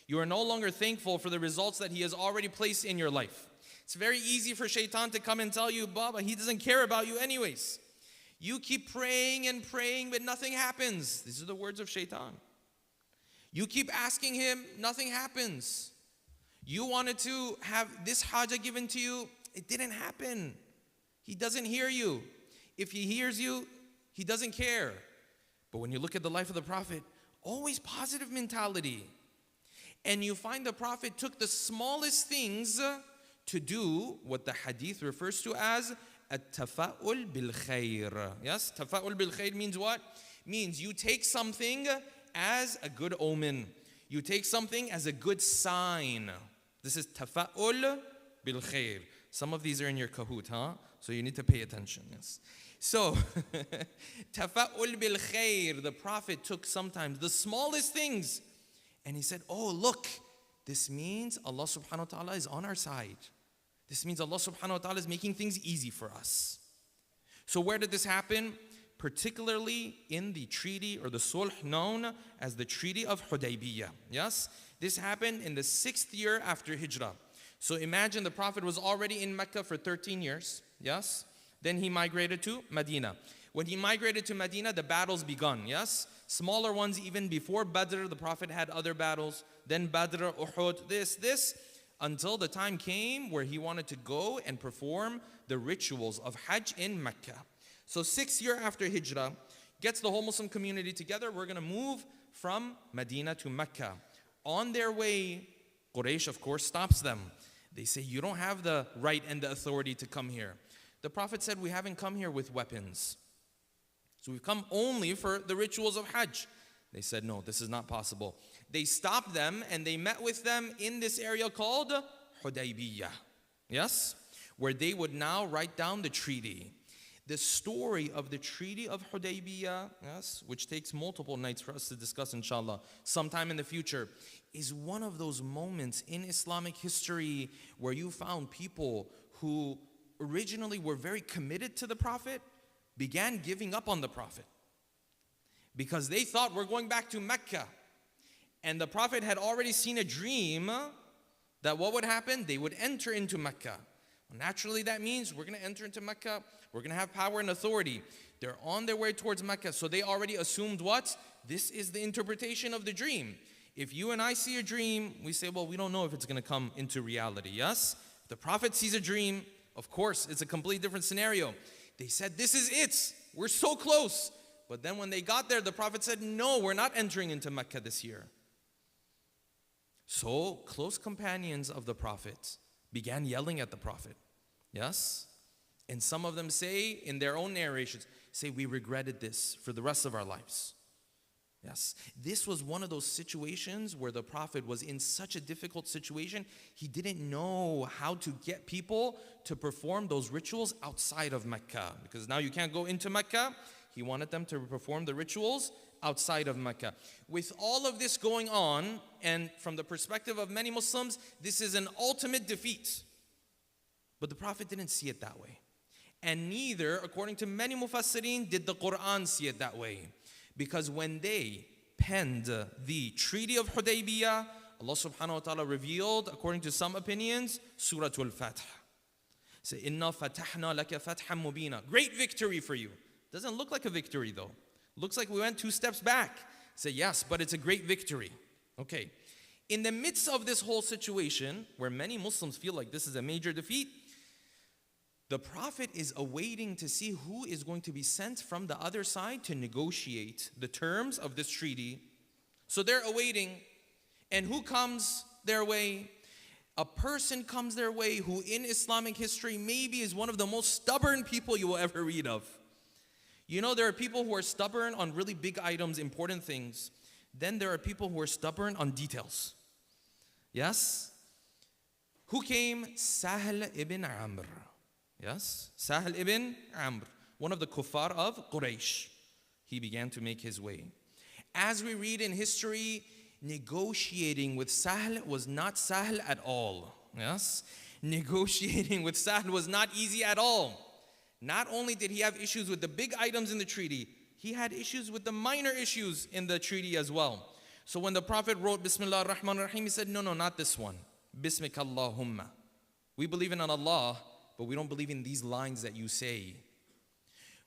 You are no longer thankful for the results that He has already placed in your life. It's very easy for shaitan to come and tell you, Baba, he doesn't care about you anyways. You keep praying and praying, but nothing happens. These are the words of shaitan. You keep asking him, nothing happens. You wanted to have this hajah given to you, it didn't happen. He doesn't hear you. If he hears you, he doesn't care. But when you look at the life of the Prophet, always positive mentality. And you find the Prophet took the smallest things to do what the hadith refers to as at-tafa'ul bil khair. Yes, tafa'ul bil khair means what? Means you take something as a good omen. You take something as a good sign. This is tafa'ul bil khair. Some of these are in your Kahoot, huh? So you need to pay attention. Yes. So, tafa'ul bil khair, the Prophet took sometimes the smallest things and he said, oh look, this means Allah subhanahu wa ta'ala is on our side. This means Allah subhanahu wa ta'ala is making things easy for us. So where did this happen? Particularly in the treaty or the sulh known as the Treaty of Hudaybiyah. Yes? This happened in the 6th year after Hijrah. So imagine the Prophet was already in Mecca for 13 years. Yes? Then he migrated to Medina. When he migrated to Medina, the battles begun. Yes? Smaller ones even before Badr, the Prophet had other battles. Then Badr, Uhud, this. Until the time came where he wanted to go and perform the rituals of Hajj in Mecca. So 6th year after Hijrah, gets the whole Muslim community together. We're going to move from Medina to Mecca. On their way, Quraysh, of course, stops them. They say, you don't have the right and the authority to come here. The Prophet said, we haven't come here with weapons. So we've come only for the rituals of Hajj. They said, no, this is not possible. They stopped them and they met with them in this area called Hudaybiyah. Yes? Where they would now write down the treaty. The story of the Treaty of Hudaybiyah, yes, which takes multiple nights for us to discuss inshallah, sometime in the future, is one of those moments in Islamic history where you found people who originally were very committed to the Prophet, began giving up on the Prophet. Because they thought we're going back to Mecca. And the Prophet had already seen a dream that what would happen? They would enter into Mecca. Well, naturally that means we're going to enter into Mecca. We're going to have power and authority. They're on their way towards Mecca. So they already assumed what? This is the interpretation of the dream. If you and I see a dream, we say, well, we don't know if it's going to come into reality. Yes? If the Prophet sees a dream, of course, it's a completely different scenario. They said, this is it. We're so close. But then when they got there, the Prophet said, no, we're not entering into Mecca this year. So close companions of the Prophet began yelling at the Prophet. Yes? And some of them say, in their own narrations, say, we regretted this for the rest of our lives. Yes. This was one of those situations where the Prophet was in such a difficult situation, he didn't know how to get people to perform those rituals outside of Mecca. Because now you can't go into Mecca. He wanted them to perform the rituals outside of Mecca. With all of this going on, and from the perspective of many Muslims, this is an ultimate defeat. But the Prophet didn't see it that way. And neither, according to many Mufassirin, did the Quran see it that way. Because when they penned the Treaty of Hudaybiyah, Allah subhanahu wa ta'ala revealed, according to some opinions, Surah Al-Fatih. Say, Inna fatahna laka fathan mubina. Great victory for you. Doesn't look like a victory though. Looks like we went 2 steps back. Say, yes, but it's a great victory. Okay. In the midst of this whole situation, where many Muslims feel like this is a major defeat, the Prophet is awaiting to see who is going to be sent from the other side to negotiate the terms of this treaty. So they're awaiting, and who comes their way? A person comes their way who in Islamic history maybe is one of the most stubborn people you will ever read of. You know, there are people who are stubborn on really big items, important things. Then there are people who are stubborn on details. Yes? Who came? Sahl ibn Amr. Yes? Sahl ibn Amr, one of the kuffar of Quraysh. He began to make his way. As we read in history, negotiating with Sahl was not Sahl at all. Yes? Negotiating with Sahl was not easy at all. Not only did he have issues with the big items in the treaty, he had issues with the minor issues in the treaty as well. So when the Prophet wrote Bismillah ar-Rahman ar-Rahim, he said, no, not this one. Bismika Allahumma. We believe in Allah, but we don't believe in these lines that you say.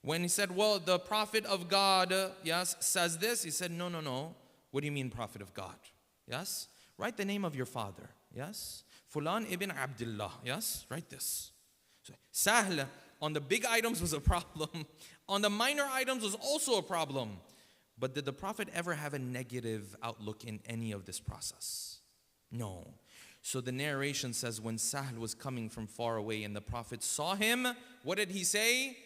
When he said, well, the Prophet of God, yes, says this, he said, no. What do you mean, Prophet of God? Yes? Write the name of your father. Yes? Fulan ibn Abdullah. Yes? Write this. So, Sahl on the big items was a problem. On the minor items was also a problem. But did the Prophet ever have a negative outlook in any of this process? No. So the narration says when Sahl was coming from far away and the Prophet saw him, what did he say?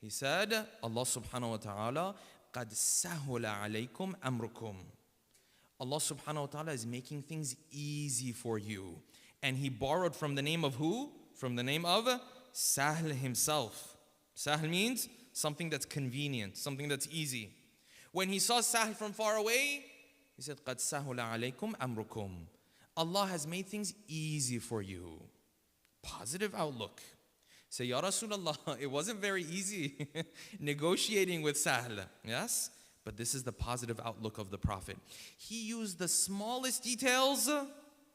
He said, Allah subhanahu wa ta'ala, قَدْ سَهُلَ عَلَيْكُمْ أَمْرُكُمْ. Allah subhanahu wa ta'ala is making things easy for you. And he borrowed from the name of who? From the name of Sahl himself. Sahl means something that's convenient, something that's easy. When he saw Sahl from far away, he said, قَدْ سَهُلَ عَلَيْكُمْ أَمْرُكُمْ. Allah has made things easy for you. Positive outlook. Say, Ya Rasulullah, it wasn't very easy negotiating with Sahl. Yes? But this is the positive outlook of the Prophet. He used the smallest details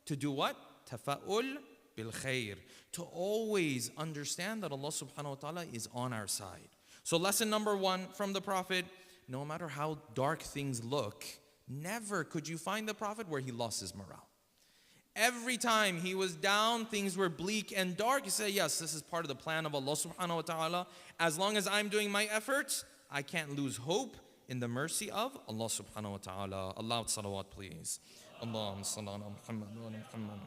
to do what? Tafa'ul bil khair. To always understand that Allah subhanahu wa ta'ala is on our side. So lesson number 1 from the Prophet, no matter how dark things look, never could you find the Prophet where he lost his morale. Every time he was down, things were bleak and dark, he said, yes, this is part of the plan of Allah subhanahu wa ta'ala. As long as I'm doing my efforts, I can't lose hope in the mercy of Allah subhanahu wa ta'ala. Allah salawat, please. Allahumma salli ala Muhammad wa ala Muhammad.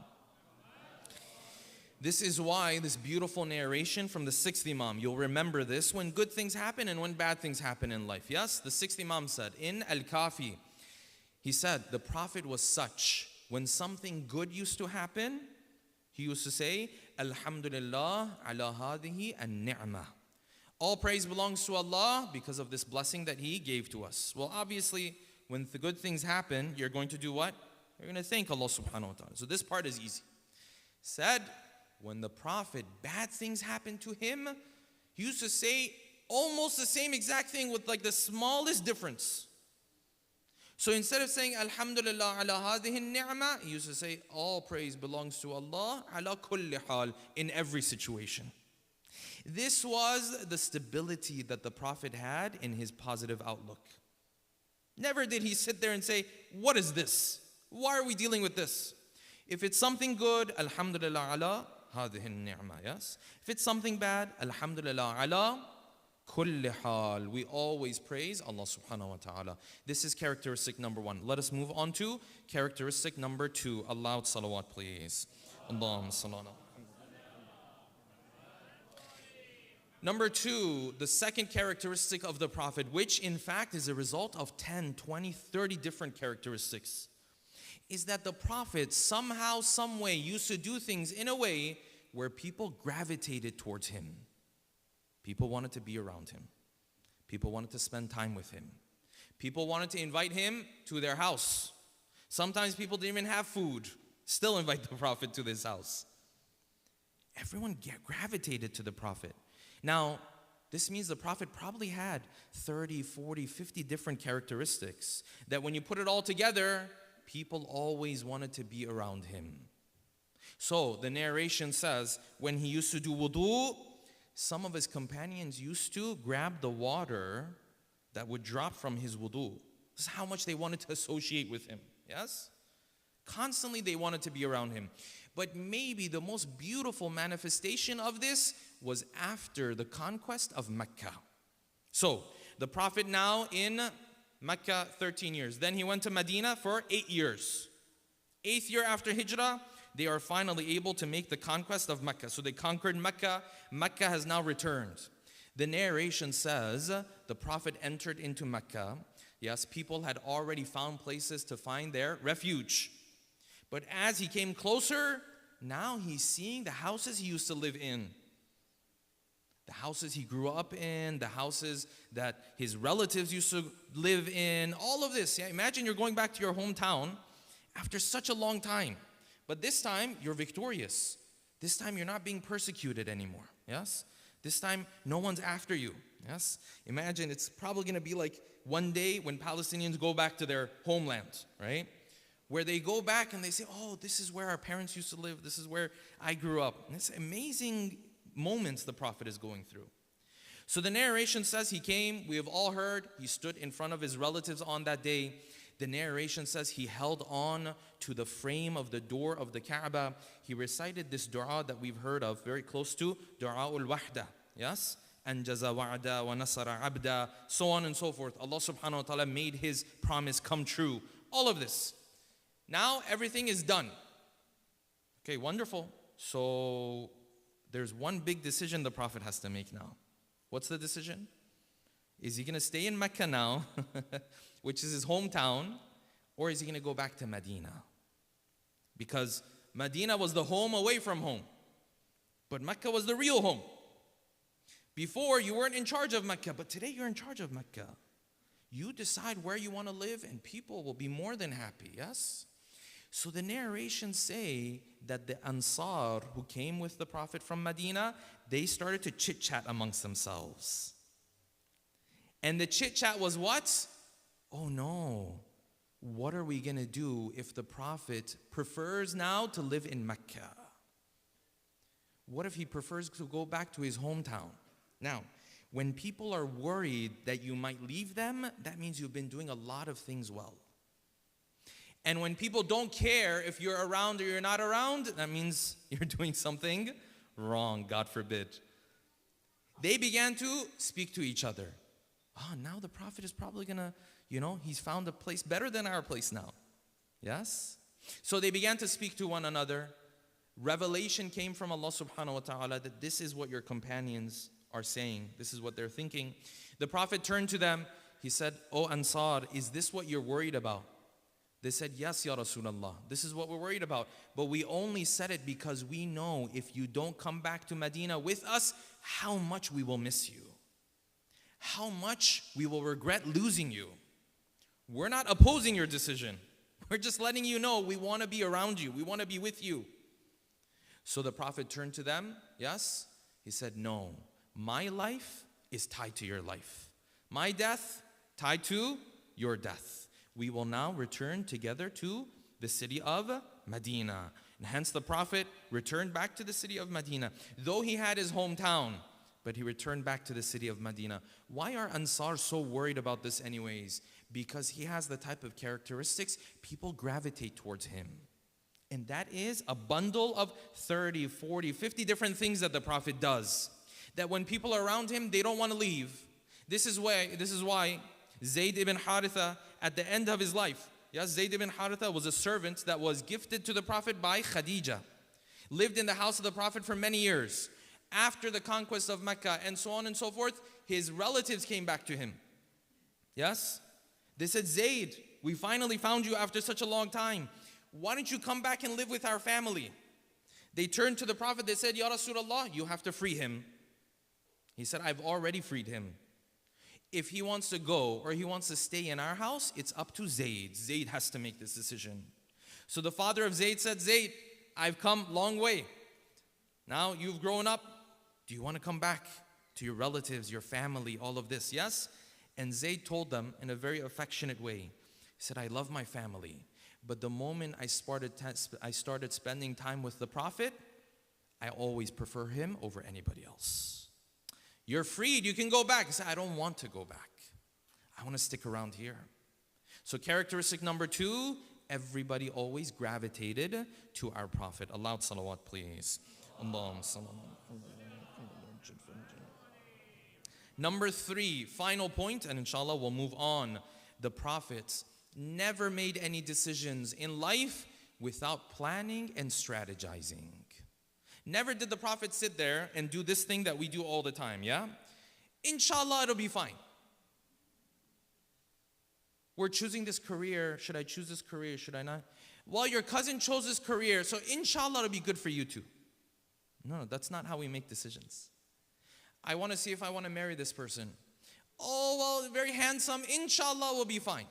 This is why this beautiful narration from the 6th Imam, you'll remember this when good things happen and when bad things happen in life. Yes, the 6th Imam said in Al-Kafi, he said the Prophet was such, when something good used to happen, he used to say, Alhamdulillah ala hadihi an-ni'mah. All praise belongs to Allah because of this blessing that He gave to us. Well, obviously, when the good things happen, you're going to do what? You're going to thank Allah subhanahu wa ta'ala. So this part is easy. Said, when the Prophet, bad things happened to him, he used to say almost the same exact thing with like the smallest difference. So instead of saying, Alhamdulillah ala hadihi ni'mah, he used to say, all praise belongs to Allah, ala kulli hal, in every situation. This was the stability that the Prophet had in his positive outlook. Never did he sit there and say, what is this? Why are we dealing with this? If it's something good, Alhamdulillah ala hadihi ni'mah, yes? If it's something bad, Alhamdulillah ala kulli hal. We always praise Allah subhanahu wa ta'ala. This is characteristic number 1. Let us move on to characteristic number 2. A loud salawat, please. Allahumma salli ala. Number 2, the second characteristic of the Prophet, which in fact is a result of 10, 20, 30 different characteristics, is that the Prophet somehow, some way used to do things in a way where people gravitated towards him. People wanted to be around him. People wanted to spend time with him. People wanted to invite him to their house. Sometimes people didn't even have food, still invite the Prophet to this house. Everyone gravitated to the Prophet. Now, this means the Prophet probably had 30, 40, 50 different characteristics that when you put it all together, people always wanted to be around him. So the narration says when he used to do wudu, some of his companions used to grab the water that would drop from his wudu This is how much they wanted to associate with him. Yes? Constantly they wanted to be around him. But maybe the most beautiful manifestation of this was after the conquest of Mecca. So, the Prophet now in Mecca, 13 years. Then he went to Medina for 8 years. 8th year after Hijrah, they are finally able to make the conquest of Mecca. So they conquered Mecca. Mecca has now returned. The narration says the Prophet entered into Mecca. Yes, people had already found places to find their refuge. But as he came closer, now he's seeing the houses he used to live in. The houses he grew up in, the houses that his relatives used to live in, all of this. Yeah, imagine you're going back to your hometown after such a long time. But this time, you're victorious. This time, you're not being persecuted anymore. Yes? This time, no one's after you. Yes? Imagine it's probably going to be like one day when Palestinians go back to their homeland, right? Where they go back and they say, oh, this is where our parents used to live. This is where I grew up. And it's amazing moments the Prophet is going through. So the narration says he came, we have all heard, he stood in front of his relatives on that day. The narration says he held on to the frame of the door of the Kaaba. He recited this dua that we've heard of, very close to Du'a'ul Wahda. Yes? Anjaza wa'da wa nasara abda, so on and so forth. Allah subhanahu wa ta'ala made his promise come true. All of this. Now everything is done. Okay, wonderful. So there's one big decision the Prophet has to make now. What's the decision? Is he going to stay in Mecca now, which is his hometown, or is he going to go back to Medina? Because Medina was the home away from home, but Mecca was the real home. Before, you weren't in charge of Mecca, but today you're in charge of Mecca. You decide where you want to live, and people will be more than happy, yes? So the narrations say that the Ansar who came with the Prophet from Medina, they started to chit-chat amongst themselves. And the chit-chat was what? Oh no, what are we going to do if the Prophet prefers now to live in Mecca? What if he prefers to go back to his hometown? Now, when people are worried that you might leave them, that means you've been doing a lot of things well. And when people don't care if you're around or you're not around, that means you're doing something wrong, God forbid. They began to speak to each other. Oh, now the Prophet is probably going to, he's found a place better than our place now. Yes? So they began to speak to one another. Revelation came from Allah subhanahu wa ta'ala that this is what your companions are saying. This is what they're thinking. The Prophet turned to them. He said, "O Ansar, is this what you're worried about?" They said, "Yes, Ya Rasulullah. This is what we're worried about. But we only said it because we know if you don't come back to Medina with us, how much we will miss you. How much we will regret losing you. We're not opposing your decision. We're just letting you know we want to be around you. We want to be with you." So the Prophet turned to them. Yes? He said, "No, my life is tied to your life. My death tied to your death. We will now return together to the city of Medina." And hence the Prophet returned back to the city of Medina. Though he had his hometown, but he returned back to the city of Medina. Why are Ansar so worried about this anyways? Because he has the type of characteristics, people gravitate towards him. And that is a bundle of 30, 40, 50 different things that the Prophet does. That when people are around him, they don't want to leave. This is why Zayd ibn Haritha, at the end of his life, yes, Zayd ibn Haritha was a servant that was gifted to the Prophet by Khadija. Lived in the house of the Prophet for many years. After the conquest of Mecca and so on and so forth, his relatives came back to him. Yes? They said, "Zayd, we finally found you after such a long time. Why don't you come back and live with our family?" They turned to the Prophet, they said, "Ya Rasulullah, you have to free him." He said, "I've already freed him. If he wants to go or he wants to stay in our house, it's up to Zayd. Zayd has to make this decision." So the father of Zayd said, "Zayd, I've come a long way. Now you've grown up. Do you want to come back to your relatives, your family, all of this?" Yes? And Zayd told them in a very affectionate way. He said, "I love my family. But the moment I started spending time with the Prophet, I always prefer him over anybody else. You're freed, you can go back." He said, "I don't want to go back. I want to stick around here." So characteristic number 2, everybody always gravitated to our Prophet. A loud salawat, please. Allahumma salli. Number 3, final point, and inshallah we'll move on. The Prophet never made any decisions in life without planning and strategizing. Never did the Prophet sit there and do this thing that we do all the time, yeah? Inshallah, it'll be fine. We're choosing this career. Should I choose this career? Should I not? Well, your cousin chose this career, so inshallah, it'll be good for you too. No, that's not how we make decisions. I want to see if I want to marry this person. Oh, well, very handsome. Inshallah, we'll be fine.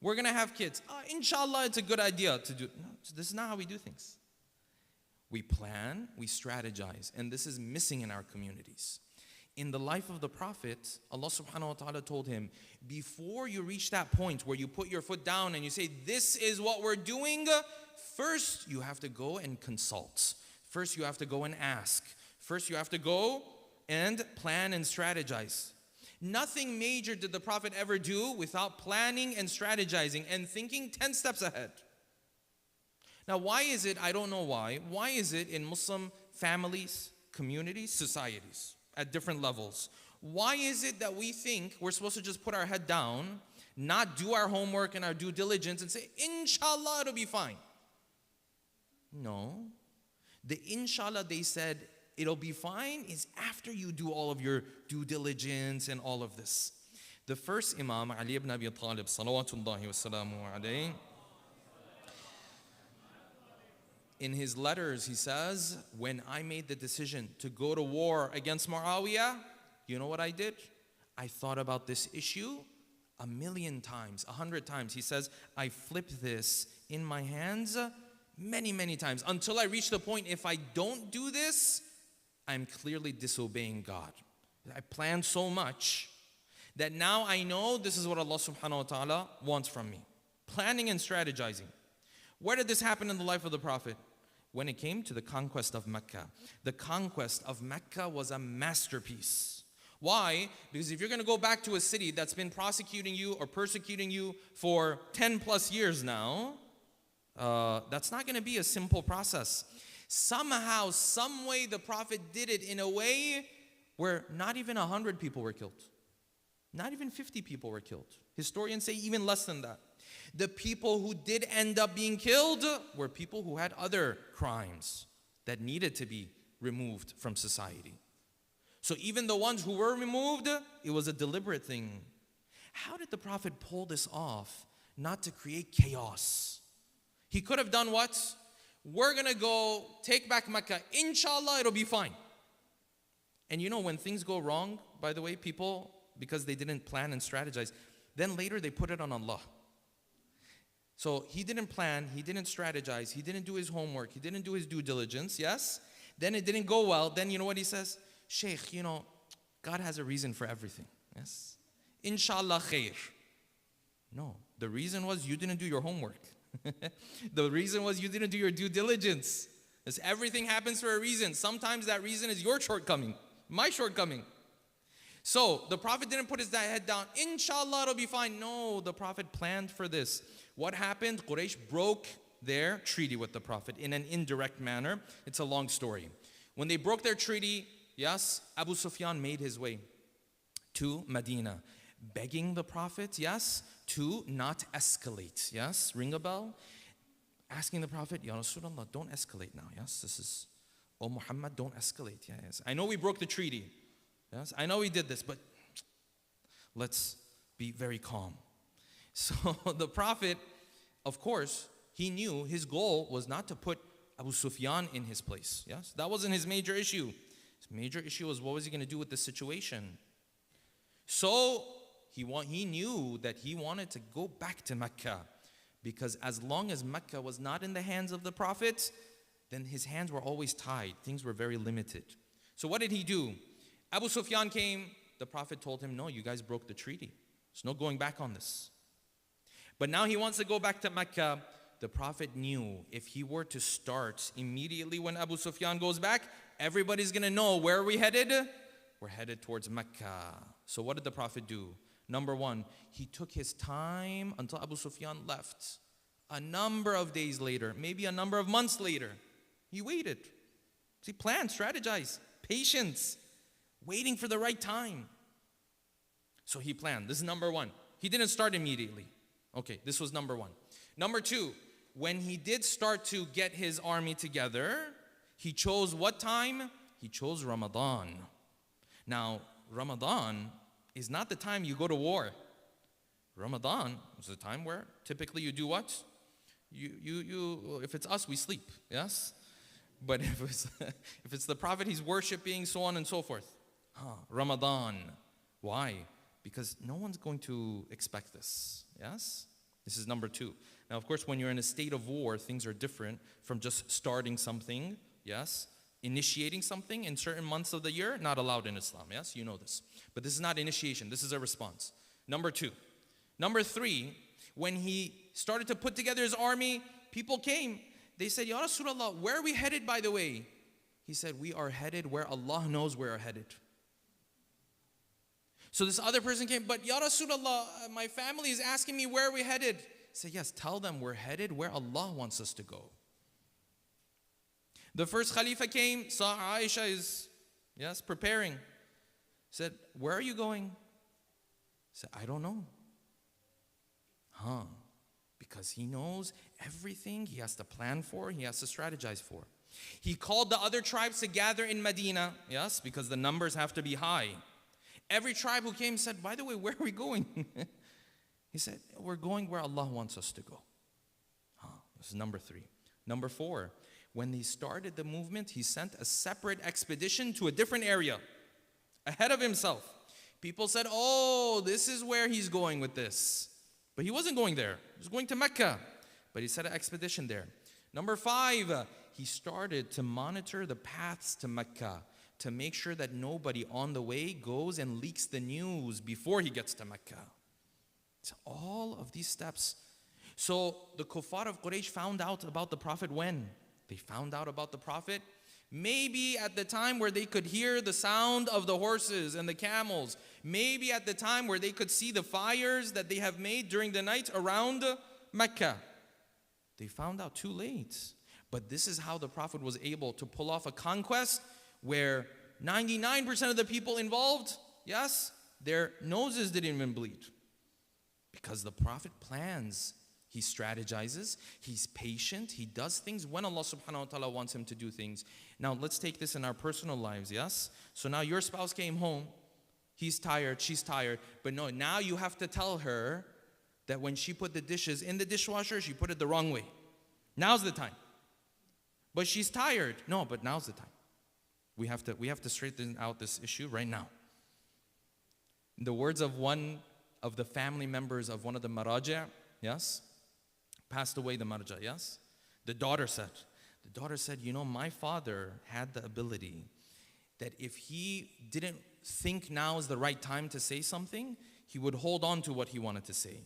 We're going to have kids. Inshallah, it's a good idea to do. No, this is not how we do things. We plan, we strategize, and this is missing in our communities. In the life of the Prophet, Allah subhanahu wa ta'ala told him, before you reach that point where you put your foot down and you say, this is what we're doing, first you have to go and consult. First you have to go and ask. First you have to go and plan and strategize. Nothing major did the Prophet ever do without planning and strategizing and thinking 10 steps ahead. Now, why is it, I don't know why is it in Muslim families, communities, societies, at different levels, why is it that we think we're supposed to just put our head down, not do our homework and our due diligence and say, inshallah, it'll be fine? No. The inshallah they said, it'll be fine, is after you do all of your due diligence and all of this. The first Imam, Ali ibn Abi Talib, salawatullahi wa salamu alayhi, in his letters, he says, when I made the decision to go to war against Muawiyah, you know what I did? I thought about this issue 1,000,000 times, 100 times. He says, I flipped this in my hands many, many times until I reached the point, if I don't do this, I'm clearly disobeying God. I planned so much that now I know this is what Allah subhanahu wa ta'ala wants from me. Planning and strategizing. Where did this happen in the life of the Prophet? When it came to the conquest of Mecca. The conquest of Mecca was a masterpiece. Why? Because if you're going to go back to a city that's been prosecuting you or persecuting you for 10 plus years now, that's not going to be a simple process. Somehow, some way, the Prophet did it in a way where not even 100 people were killed. Not even 50 people were killed. Historians say even less than that. The people who did end up being killed were people who had other crimes that needed to be removed from society. So even the ones who were removed, it was a deliberate thing. How did the Prophet pull this off? Not to create chaos. He could have done what? We're going to go take back Mecca. Inshallah, it'll be fine. And you know, when things go wrong, by the way, people, because they didn't plan and strategize, then later they put it on Allah. So he didn't plan, he didn't strategize, he didn't do his homework, he didn't do his due diligence, yes? Then it didn't go well. Then you know what he says? Shaykh, you know, God has a reason for everything, yes? Inshallah khair. No, the reason was you didn't do your homework. The reason was you didn't do your due diligence. Because everything happens for a reason. Sometimes that reason is your shortcoming, my shortcoming. So the Prophet didn't put his head down. Inshallah, it'll be fine. No, the Prophet planned for this. What happened? Quraysh broke their treaty with the Prophet in an indirect manner. It's a long story. When they broke their treaty, yes, Abu Sufyan made his way to Medina, begging the Prophet, yes, to not escalate. Yes, ring a bell. Asking the Prophet, Ya Rasulullah, don't escalate now. Yes, this is, oh Muhammad, don't escalate. Yes, I know we broke the treaty. Yes, I know we did this, but let's be very calm. So the Prophet, of course, he knew his goal was not to put Abu Sufyan in his place. Yes, that wasn't his major issue. His major issue was what was he going to do with the situation. So he knew that he wanted to go back to Mecca, because as long as Mecca was not in the hands of the Prophet, then his hands were always tied. Things were very limited. So what did he do? Abu Sufyan came. The Prophet told him, no, you guys broke the treaty. There's no going back on this. But now he wants to go back to Mecca. The Prophet knew if he were to start immediately when Abu Sufyan goes back, everybody's going to know where are we headed? We're headed towards Mecca. So what did the Prophet do? Number one, he took his time until Abu Sufyan left. A number of days later, maybe a number of months later, he waited. See, plan, strategize, patience, waiting for the right time. So he planned. This is number one. He didn't start immediately. Okay, this was number one. Number two, when he did start to get his army together, he chose what time? He chose Ramadan. Now, Ramadan is not the time you go to war. Ramadan is the time where typically you do what? If it's us, we sleep, yes? But if it's the Prophet, he's worshiping, so on and so forth. Ramadan. Why? Because no one's going to expect this, yes? This is number two. Now, of course, when you're in a state of war, things are different from just starting something, yes? Initiating something in certain months of the year, not allowed in Islam, yes? You know this. But this is not initiation, this is a response. Number two. Number three, when he started to put together his army, people came. They said, Ya Rasulullah, where are we headed, by the way? He said, we are headed where Allah knows we are headed. So this other person came, but Ya Rasulullah, my family is asking me where are we headed? He said, yes, tell them we're headed where Allah wants us to go. The first Khalifa came, saw Aisha is, yes, preparing. Said, where are you going? Said, I don't know. Because he knows everything he has to plan for, he has to strategize for. He called the other tribes to gather in Medina, yes, because the numbers have to be high. Every tribe who came said, by the way, where are we going? He said, we're going where Allah wants us to go. This is number three. Number four, when they started the movement, he sent a separate expedition to a different area, ahead of himself. People said, oh, this is where he's going with this. But he wasn't going there. He was going to Mecca. But he sent an expedition there. Number five, he started to monitor the paths to Mecca to make sure that nobody on the way goes and leaks the news before he gets to Mecca. So all of these steps. So the kuffar of Quraysh found out about the Prophet when? They found out about the Prophet maybe at the time where they could hear the sound of the horses and the camels. Maybe at the time where they could see the fires that they have made during the night around Mecca. They found out too late. But this is how the Prophet was able to pull off a conquest where 99% of the people involved, yes, their noses didn't even bleed. Because the Prophet plans, he strategizes, he's patient, he does things when Allah subhanahu wa ta'ala wants him to do things. Now let's take this in our personal lives, yes? So now your spouse came home, he's tired, she's tired, but no, now you have to tell her that when she put the dishes in the dishwasher, she put it the wrong way. Now's the time. But she's tired. No, but now's the time. We have to straighten out this issue right now. In the words of one of the family members of one of the maraja, yes, passed away the maraja, yes, the daughter said, you know, my father had the ability that if he didn't think now is the right time to say something, he would hold on to what he wanted to say.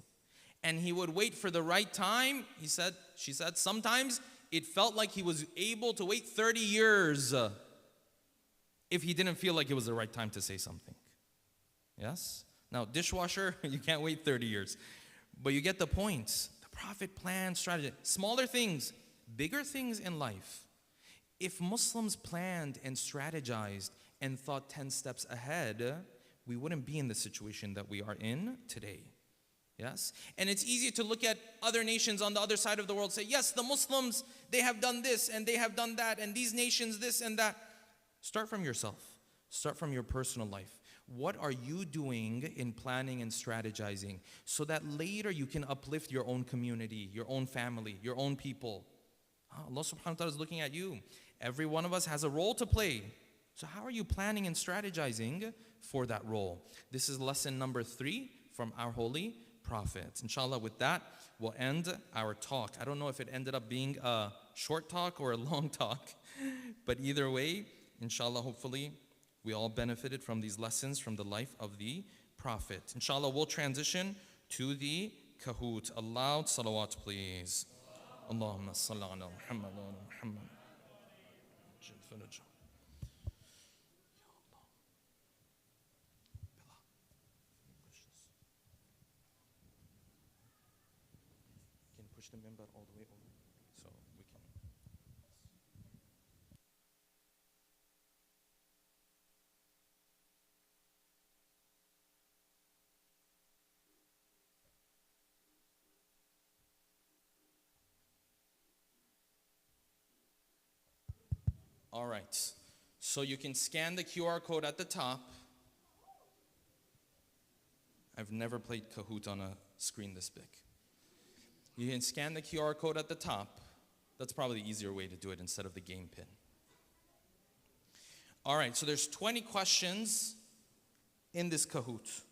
And he would wait for the right time. She said, sometimes it felt like he was able to wait 30 years if he didn't feel like it was the right time to say something. Yes? Now, dishwasher, you can't wait 30 years. But you get the point. The Prophet planned strategy. Smaller things, bigger things in life. If Muslims planned and strategized and thought 10 steps ahead, we wouldn't be in the situation that we are in today. Yes? And it's easy to look at other nations on the other side of the world and say, yes, the Muslims, they have done this and they have done that, and these nations this and that. Start from yourself. Start from your personal life. What are you doing in planning and strategizing so that later you can uplift your own community, your own family, your own people? Allah subhanahu wa ta'ala is looking at you. Every one of us has a role to play. So how are you planning and strategizing for that role? This is lesson number 3 from our holy Prophet. Inshallah, with that, we'll end our talk. I don't know if it ended up being a short talk or a long talk, but either way, inshallah, hopefully, we all benefited from these lessons from the life of the Prophet. Inshallah, we'll transition to the Kahoot. A loud salawat, please. Allahumma salli ala Muhammad wa ala Muhammad. All right. So you can scan the QR code at the top. I've never played Kahoot on a screen this big. You can scan the QR code at the top. That's probably the easier way to do it instead of the game pin. All right, so there's 20 questions in this Kahoot.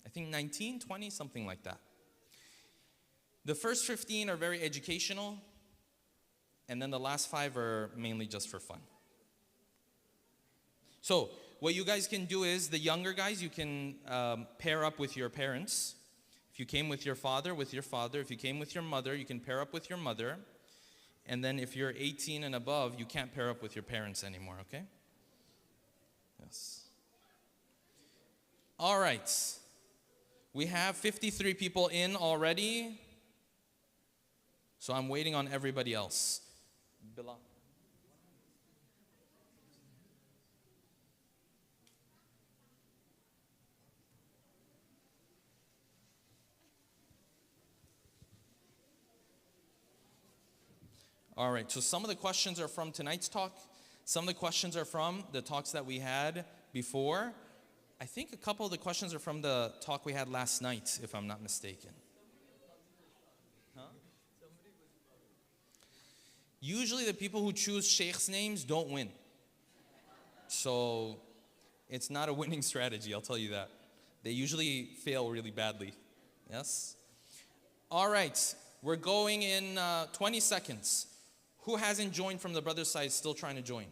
I think 19, 20, something like that. The first 15 are very educational, and then the last 5 are mainly just for fun. So what you guys can do is, the younger guys, you can pair up with your parents. If you came with your father, with your father. If you came with your mother, you can pair up with your mother. And then if you're 18 and above, you can't pair up with your parents anymore, okay? Yes. All right. We have 53 people in already. So I'm waiting on everybody else. Bilal. All right, so some of the questions are from tonight's talk. Some of the questions are from the talks that we had before. I think a couple of the questions are from the talk we had last night, if I'm not mistaken. Huh? Usually the people who choose sheikhs' names don't win. So it's not a winning strategy, I'll tell you that. They usually fail really badly. Yes? All right, we're going in 20 seconds. Who hasn't joined from the brother's side, still trying to join?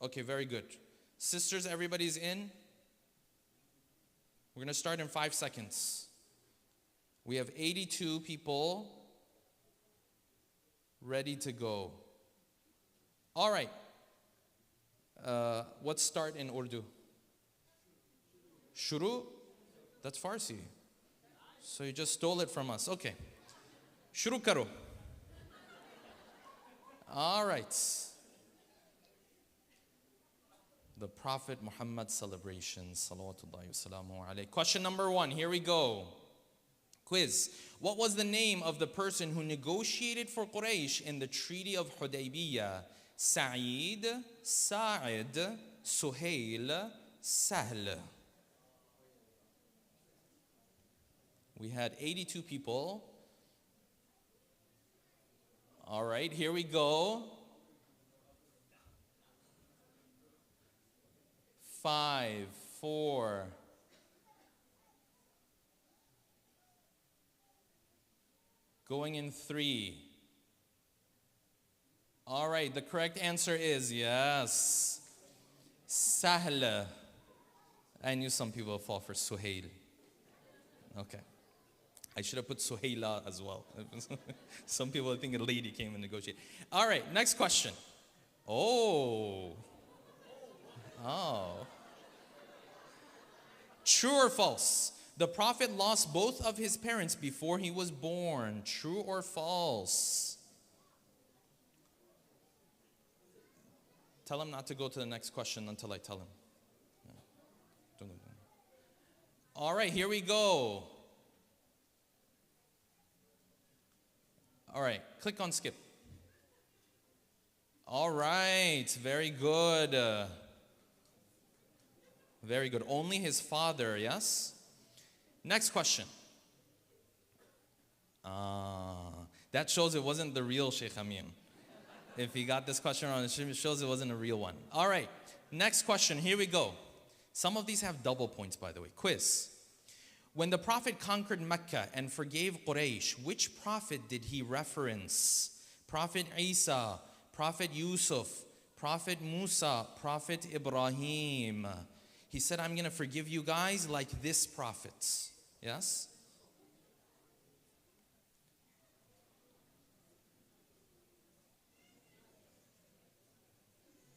Okay, very good. Sisters, everybody's in? We're going to start in 5 seconds. We have 82 people ready to go. All right. Let's start in Urdu. Shuru? That's Farsi. So you just stole it from us. Okay. Shuru karo. All right. The Prophet Muhammad celebration. Salawatullahi wasalamu alayhi. Question number 1. Here we go. Quiz. What was the name of the person who negotiated for Quraysh in the Treaty of Hudaybiyah? Sa'id, Sa'id, Suhail, Sahl. We had 82 people. All right, here we go. 5, 4. Going in 3. All right, the correct answer is yes. Sahl. I knew some people would fall for Suhail. Okay. I should have put Suhaila as well. Some people think a lady came and negotiated. All right, next question. Oh. True or false? The Prophet lost both of his parents before he was born. True or false? Tell him not to go to the next question until I tell him. All right, here we go. All right, click on skip. All right, very good. Very good. Only his father, yes? Next question. That shows it wasn't the real Sheikh Amin. If he got this question wrong, it shows it wasn't a real one. All right, next question. Here we go. Some of these have double points, by the way. Quiz. When the Prophet conquered Mecca and forgave Quraysh, which prophet did he reference? Prophet Isa, Prophet Yusuf, Prophet Musa, Prophet Ibrahim. He said, I'm going to forgive you guys like this prophet. Yes?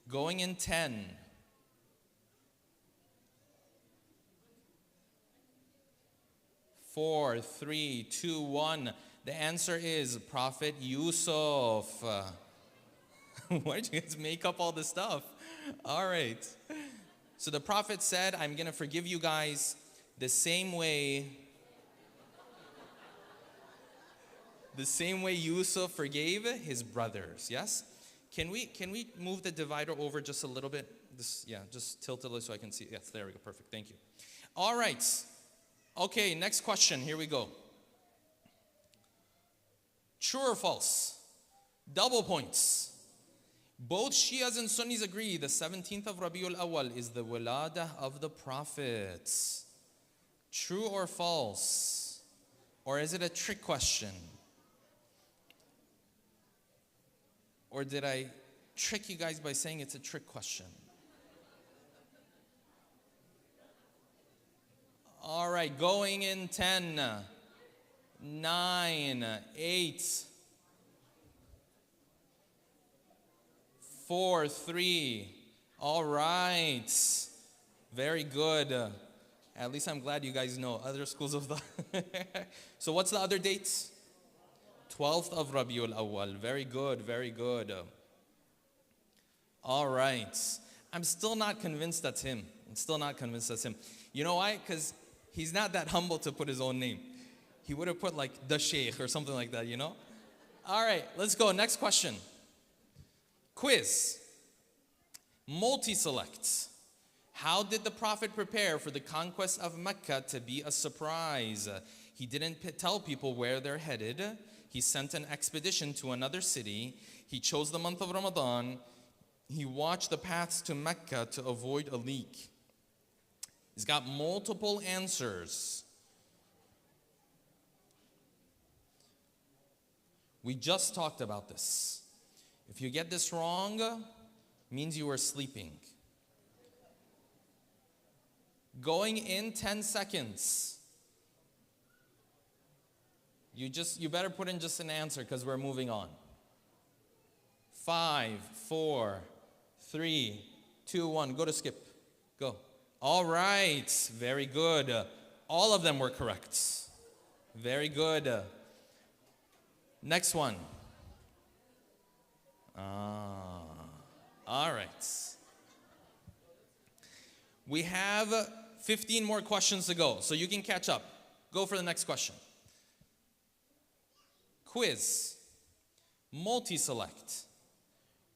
Going in 10. 4, 3, 2, 1. The answer is Prophet Yusuf. Why did you guys make up all this stuff? All right. So the Prophet said, I'm going to forgive you guys the same way The same way Yusuf forgave his brothers. Yes? Can we move the divider over just a little bit? Just tilt it a little so I can see. Yes, there we go. Perfect. Thank you. All right. Okay, next question. Here we go. True or false? Double points. Both Shias and Sunnis agree the 17th of Rabiul Awwal is the Wiladah of the Prophets. True or false? Or is it a trick question? Or did I trick you guys by saying it's a trick question? All right, going in 10, 9, 8, 4, 3. All right. Very good. At least I'm glad you guys know other schools of thought. So what's the other dates? 12th of Rabiul Awwal. Very good, very good. All right. I'm still not convinced that's him. You know why? Because he's not that humble to put his own name. He would have put like the Sheikh or something like that, you know? All right, let's go. Next question. Quiz. Multi-select. How did the Prophet prepare for the conquest of Mecca to be a surprise? He didn't tell people where they're headed. He sent an expedition to another city. He chose the month of Ramadan. He watched the paths to Mecca to avoid a leak. He's got multiple answers. We just talked about this. If you get this wrong, means you were sleeping. Going in 10 seconds. You better put in just an answer because we're moving on. 5, 4, 3, 2, 1. Go to skip. Go. All right. Very good. All of them were correct. Very good. Next one. All right. We have 15 more questions to go, so you can catch up. Go for the next question. Quiz. Multi-select.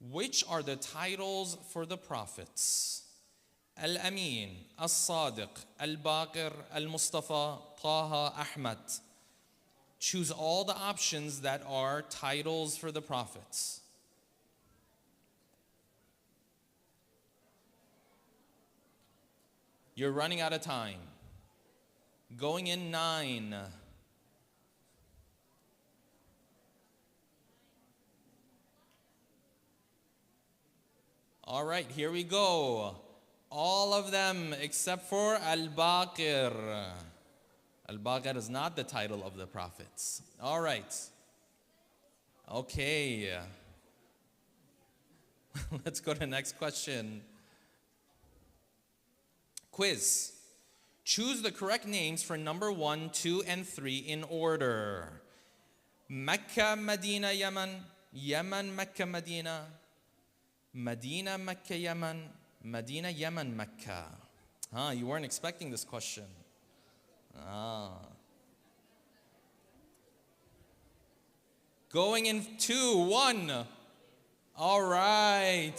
Which are the titles for the prophets? Al-Amin, Al-Sadiq, Al-Baqir, Al-Mustafa, Taha, Ahmad. Choose all the options that are titles for the prophets. You're running out of time. Going in 9. All right, here we go. All of them except for Al-Baqir. Al-Baqir is not the title of the prophets. All right. Okay. Let's go to the next question. Quiz. Choose the correct names for number 1, 2, and 3 in order. Mecca, Medina, Yemen. Yemen, Mecca, Medina. Medina, Mecca, Yemen. Medina, Yemen, Mecca. You weren't expecting this question. Going in 2, 1. All right.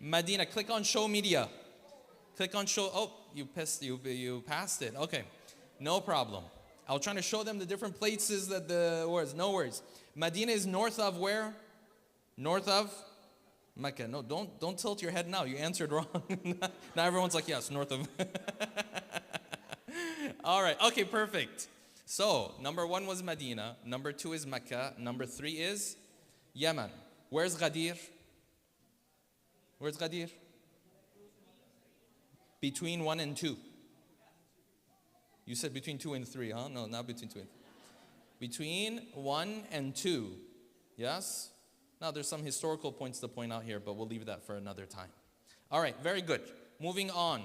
Medina, click on show media. Click on show. Oh, you passed it. Okay, no problem. I was trying to show them the different places that the words. No worries. Medina is north of where? North of Mecca. No, don't tilt your head now. You answered wrong. Now everyone's like, yes, north of. All right. Okay, perfect. So number 1 was Medina. Number 2 is Mecca. Number 3 is Yemen. Where's Ghadir? Where's Ghadir? Between 1 and 2. You said between 2 and 3, huh? No, not between 2 and 3. Between 1 and 2. Yes? Now, there's some historical points to point out here, but we'll leave that for another time. All right, very good. Moving on.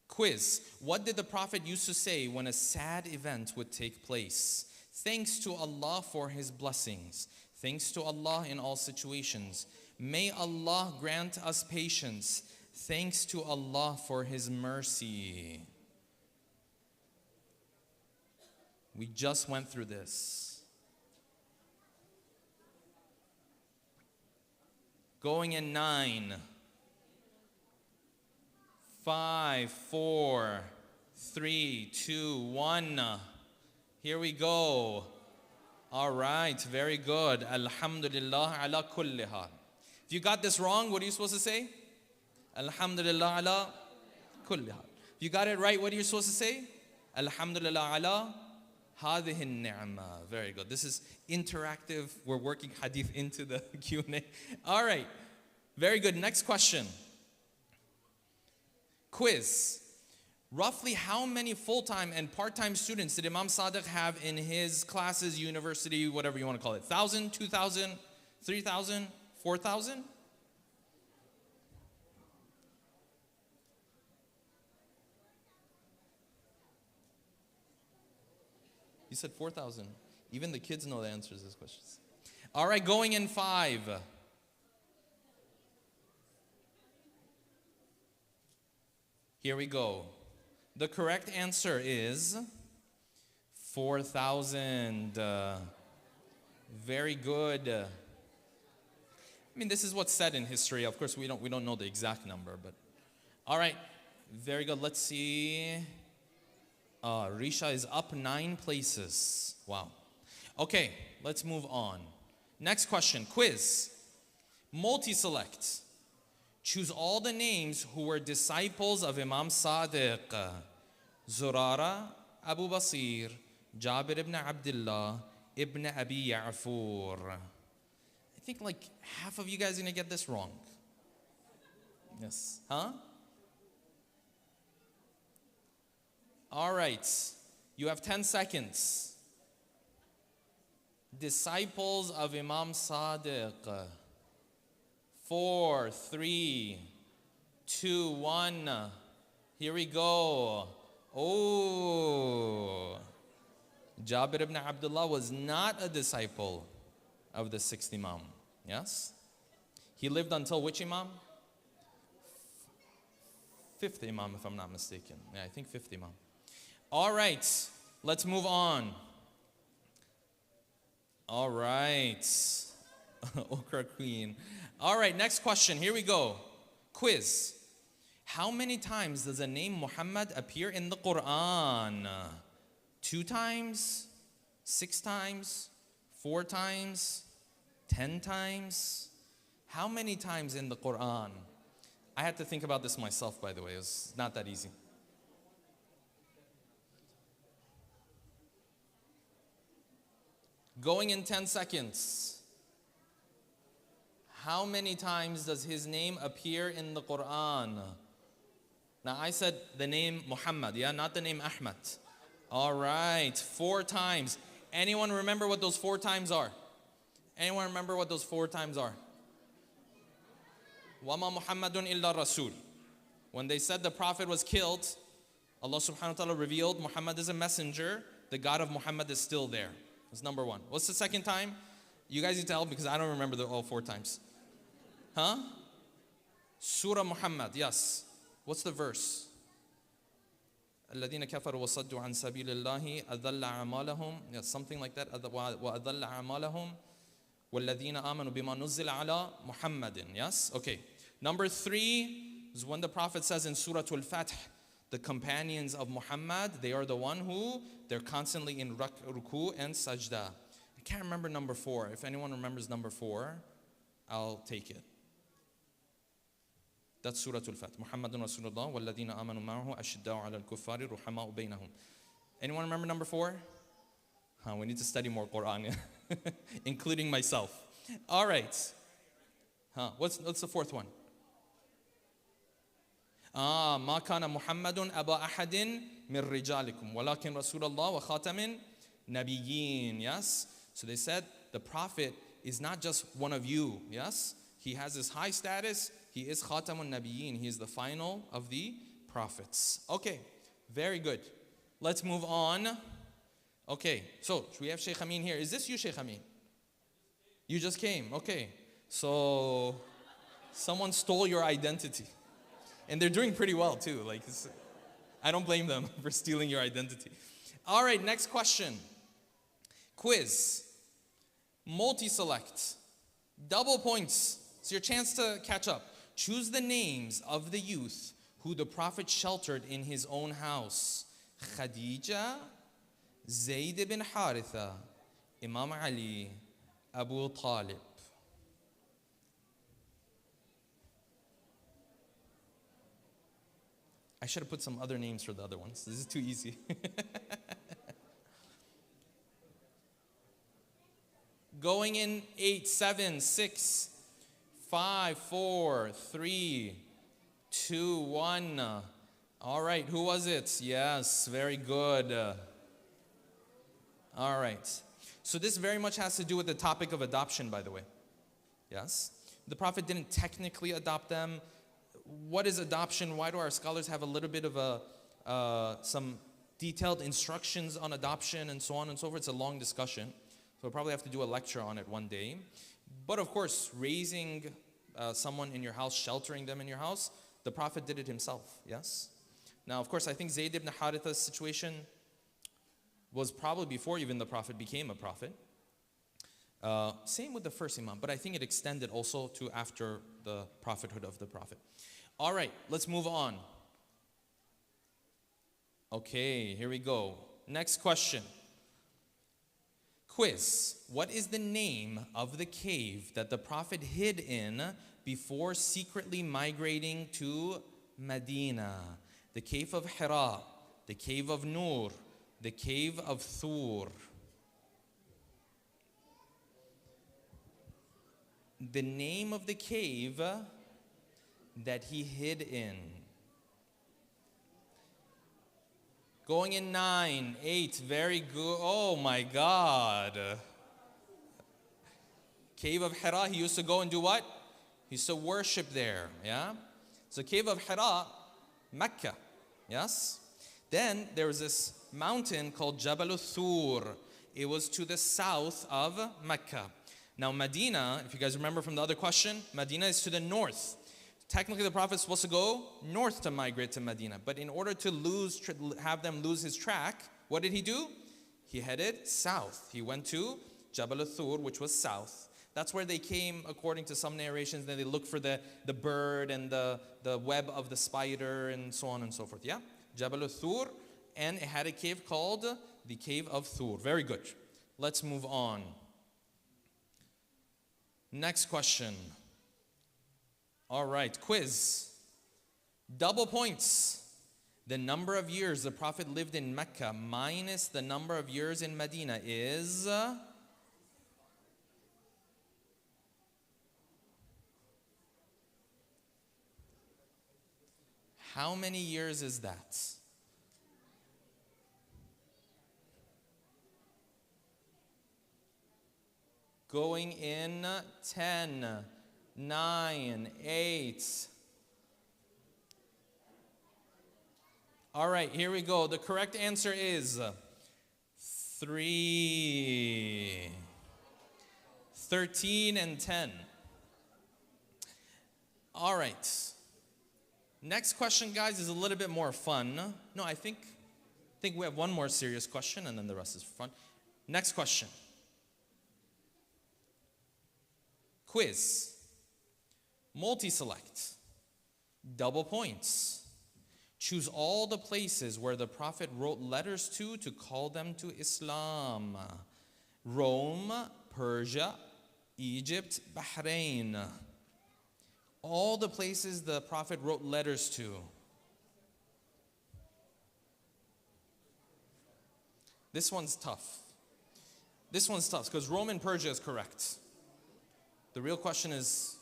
Quiz. What did the Prophet used to say when a sad event would take place? Thanks to Allah for His blessings. Thanks to Allah in all situations. May Allah grant us patience. Thanks to Allah for His mercy. We just went through this. Going in 9, 5, 4, 3, 2, 1. Here we go. All right, very good. Alhamdulillah ala kulli hal. If you got this wrong, what are you supposed to say? Alhamdulillah ala kulli hal. If you got it right, what are you supposed to say? Alhamdulillah ala hadhihi ni'ma. Very good. This is interactive. We're working hadith into the Q&A. All right. Very good. Next question. Quiz. Roughly how many full-time and part-time students did Imam Sadiq have in his classes, university, whatever you want to call it? 1,000, 2,000, 3,000, 4,000? You said 4,000. Even the kids know the answers to these questions. All right, going in 5. Here we go. The correct answer is 4,000. Very good. I mean, this is what's said in history. Of course, we don't know the exact number, but all right. Very good. Let's see. Risha is up 9 places. Wow. Okay, let's move on. Next question, quiz. Multi-select. Choose all the names who were disciples of Imam Sadiq. Zurara, Abu Basir, Jabir ibn Abdullah, ibn Abi Ya'fur. I think like half of you guys are going to get this wrong. Yes. Huh? All right. You have 10 seconds. Disciples of Imam Sadiq. 4, 3, 2, 1. Here we go. Oh. Jabir ibn Abdullah was not a disciple of the 6th Imam. Yes? He lived until which Imam? 5th Imam, if I'm not mistaken. Yeah, I think 5th Imam. All right. Let's move on. All right. Okra Queen. All right, next question. Here we go. Quiz. How many times does the name Muhammad appear in the Quran? 2 times? 6 times? 4 times? 10 times? How many times in the Quran? I had to think about this myself, by the way. It was not that easy. Going in 10 seconds. How many times does his name appear in the Quran? Now I said the name Muhammad, yeah, not the name Ahmad. All right, 4 times. Anyone remember what those 4 times are? Anyone remember what those 4 times are? وَمَا مُحَمَّدٌ إِلَّا رَسُولٌ. When they said the Prophet was killed, Allah subhanahu wa ta'ala revealed Muhammad is a messenger. The God of Muhammad is still there. That's number 1. What's the second time? You guys need to help because I don't remember all 4 times. Huh? Surah Muhammad, yes. What's the verse? الَّذِينَ كَفَرُوا وَصَدُّوا عَنْ سَبِيلِ اللَّهِ أَضَلَّ أَعْمَالَهُم. Yes, something like that. وَأَضَلَّ أَعْمَالَهُم وَالَّذِينَ آمَنُوا بِمَا نُزِّلَ عَلَى مُحَمَّدٍ. Yes? Okay. Number 3 is when the Prophet says in Surah Al-Fath, the companions of Muhammad, they are the one who, they're constantly in ruku and sajda. I can't remember number 4. If anyone remembers number 4, I'll take it. That's Surah Al-Fath. Muhammadun Rasulullah walladhina amanu ma'ahu ashidda'u 'ala al-kuffari ruhama'u bainahum. Anyone remember number 4? We need to study more Quran, including myself. All right. What's the 4th one? ما كان محمد أبا أحد من رجالكم ولكن رسول الله وخاتم النبيين. Yes. So they said the Prophet is not just one of you. Yes. He has this high status. He is Khatamun Nabiyyin. He is the final of the prophets. Okay, very good. Let's move on. Okay, so we have Sheikh Amin here. Is this you, Sheikh Amin? You just came. Okay, so someone stole your identity. And they're doing pretty well too. Like, I don't blame them for stealing your identity. All right, next question. Quiz. Multi-select. Double points. It's your chance to catch up. Choose the names of the youth who the Prophet sheltered in his own house. Khadija, Zayd ibn Haritha, Imam Ali, Abu Talib. I should have put some other names for the other ones. This is too easy. Going in 8, 7, 6, 5, 4, 3, 2, 1. All right, who was it? Yes, very good. All right. So this very much has to do with the topic of adoption, by the way. Yes? The Prophet didn't technically adopt them. What is adoption? Why do our scholars have a little bit of some detailed instructions on adoption and so on and so forth? It's a long discussion. So we'll probably have to do a lecture on it one day. But of course, raising someone in your house, sheltering them in your house, the Prophet did it himself, yes? Now, of course, I think Zayd ibn Haritha's situation was probably before even the Prophet became a prophet. Same with the first Imam, but I think it extended also to after the prophethood of the Prophet. All right, let's move on. Okay, here we go. Next question. Quiz. What is the name of the cave that the Prophet hid in before secretly migrating to Medina? The cave of Hira, the cave of Nur, the cave of Thur. The name of the cave that he hid in. Going in 9, 8, very good. Oh my God. Cave of Hira, he used to go and do what? He used to worship there, yeah? So cave of Hira, Mecca, yes? Then there was this mountain called Jabal Thur. It was to the south of Mecca. Now Medina, if you guys remember from the other question, Medina is to the north. Technically the Prophet is supposed to go north to migrate to Medina. But in order to have them lose his track, what did he do? He headed south. He went to Jabal Thur, which was south. That's where they came, according to some narrations. Then they looked for the bird and the web of the spider and so on and so forth. Yeah? Jabal Thur. And it had a cave called the Cave of Thur. Very good. Let's move on. Next question. All right, quiz. Double points. The number of years the Prophet lived in Mecca minus the number of years in Medina is... How many years is that? Going in 10, 9, 8. All right, here we go. The correct answer is 3. 13 and 10. All right. Next question, guys, is a little bit more fun. No, I think we have one more serious question and then the rest is fun. Next question. Quiz. Multi-select. Double points. Choose all the places where the Prophet wrote letters to call them to Islam. Rome, Persia, Egypt, Bahrain. All the places the Prophet wrote letters to. This one's tough. This one's tough because Rome and Persia is correct. The real question is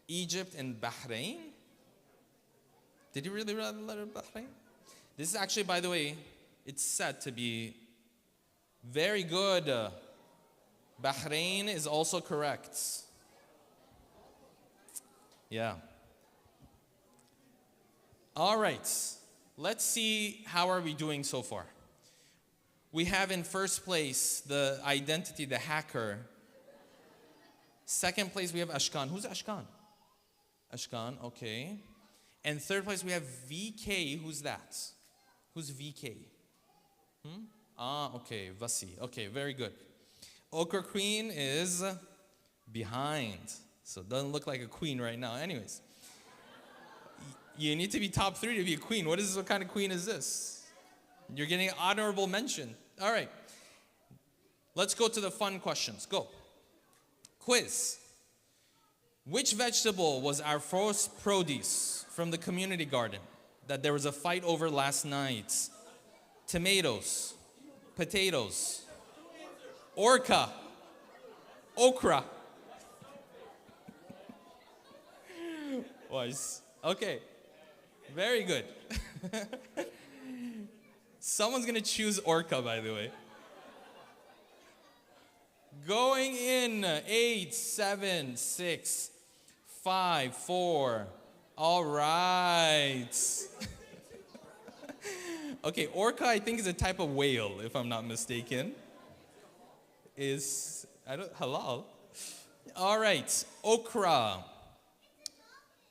Egypt and Bahrain? Did he really write a letter to Bahrain? This is actually, by the way, it's said to be very good. Bahrain is also correct. Yeah. All right. Let's see how are we doing so far. We have in first place the identity, the hacker. Second place we have Ashkan. Who's Ashkan? Ashkan, okay. And third place we have VK. Who's that? Who's VK? Okay, Vasi. Okay, very good. Okra queen is behind. So it doesn't look like a queen right now. Anyways. You need to be top 3 to be a queen. What kind of queen is this? You're getting an honorable mention. All right. Let's go to the fun questions. Go. Quiz. Which vegetable was our first produce from the community garden that there was a fight over last night? Tomatoes, potatoes, orca, okra. Was okay. Very good. Someone's gonna choose orca, by the way. Going in 8, 7, 6, 5, 4. All right. Okay, orca I think is a type of whale, if I'm not mistaken. Halal. All right, okra.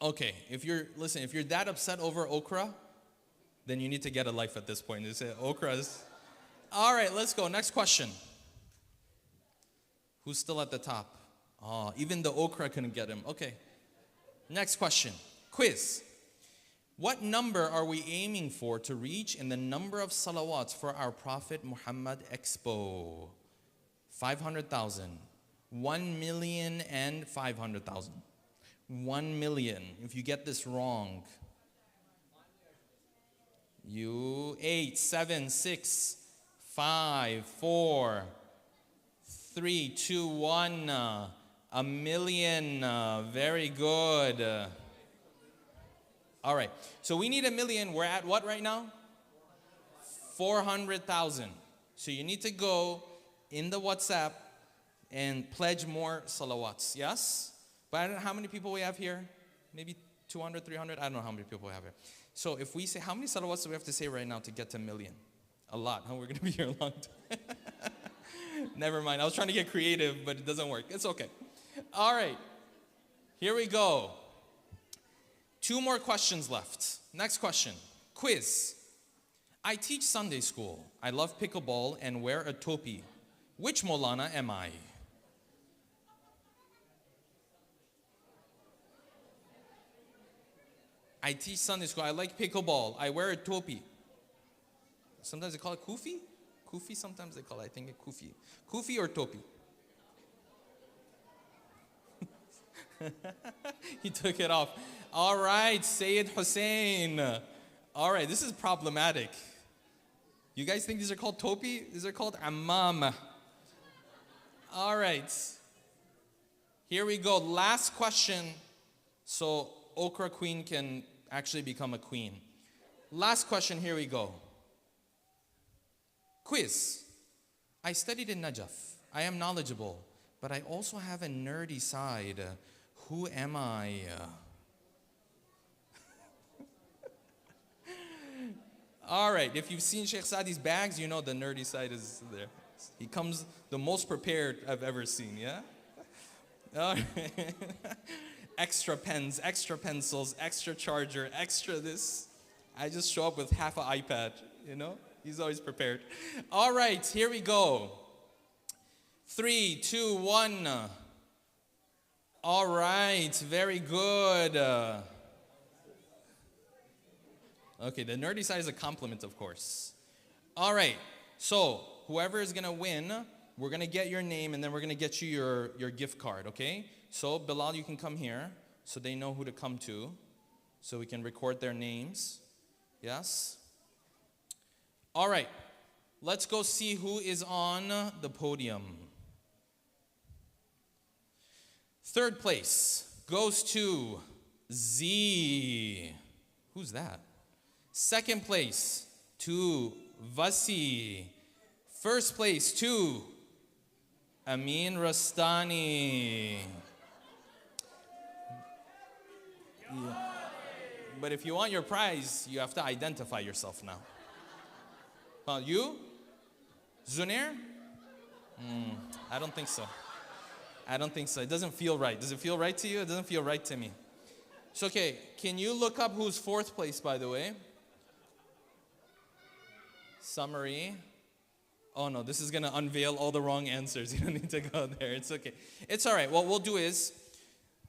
Okay, if you're that upset over okra, then you need to get a life at this point. You say okra's. All right, let's go. Next question. Who's still at the top? Oh, even the okra couldn't get him. Okay. Next question. Quiz. What number are we aiming for to reach in the number of salawats for our Prophet Muhammad Expo? 500,000. 1,500,000. 1 million. If you get this wrong, 8, 7, 6, 5, 4, 3, 2, 1. 1 million. Very good. All right. So we need 1 million. We're at what right now? 400,000. So you need to go in the WhatsApp and pledge more salawats. Yes? But I don't know how many people we have here. Maybe 200, 300. I don't know how many people we have here. So if we say, how many salawats do we have to say right now to get to 1 million? A lot. Huh? We're going to be here a long time. Never mind. I was trying to get creative, but it doesn't work. It's okay. All right. Here we go. 2 more questions left. Next question. Quiz. I teach Sunday school. I love pickleball and wear a topi. Which Maulana am I? I teach Sunday school. I like pickleball. I wear a topi. Sometimes they call it kufi. Kufi, sometimes they call it, I think, a kufi. Kufi or topi? He took it off. All right, Sayyid Hussein. All right, this is problematic. You guys think these are called topi? These are called Imam. All right. Here we go. Last question. So Okra Queen can actually become a queen. Last question. Here we go. Quiz. I studied in Najaf. I am knowledgeable, but I also have a nerdy side. Who am I? All right, if you've seen Sheikh Sadi's bags, you know the nerdy side is there. He comes the most prepared I've ever seen, yeah? All right. Extra pens, extra pencils, extra charger, extra this. I just show up with half an iPad, you know? He's always prepared. All right, here we go. 3, 2, 1. All right, very good. Okay, the nerdy side is a compliment, of course. All right, so whoever is going to win, we're going to get your name and then we're going to get you your gift card, okay? So Bilal, you can come here so they know who to come to, so we can record their names. Yes? All right, let's go see who is on the podium. 3rd place goes to Z. Who's that? 2nd place to Vasi. 1st place to Amin Rastani. Yeah. But if you want your prize, you have to identify yourself now. You? Zunair? I don't think so. I don't think so. It doesn't feel right. Does it feel right to you? It doesn't feel right to me. It's okay. Can you look up who's 4th place, by the way? Summary. Oh no, this is going to unveil all the wrong answers. You don't need to go there. It's okay. It's all right. What we'll do is,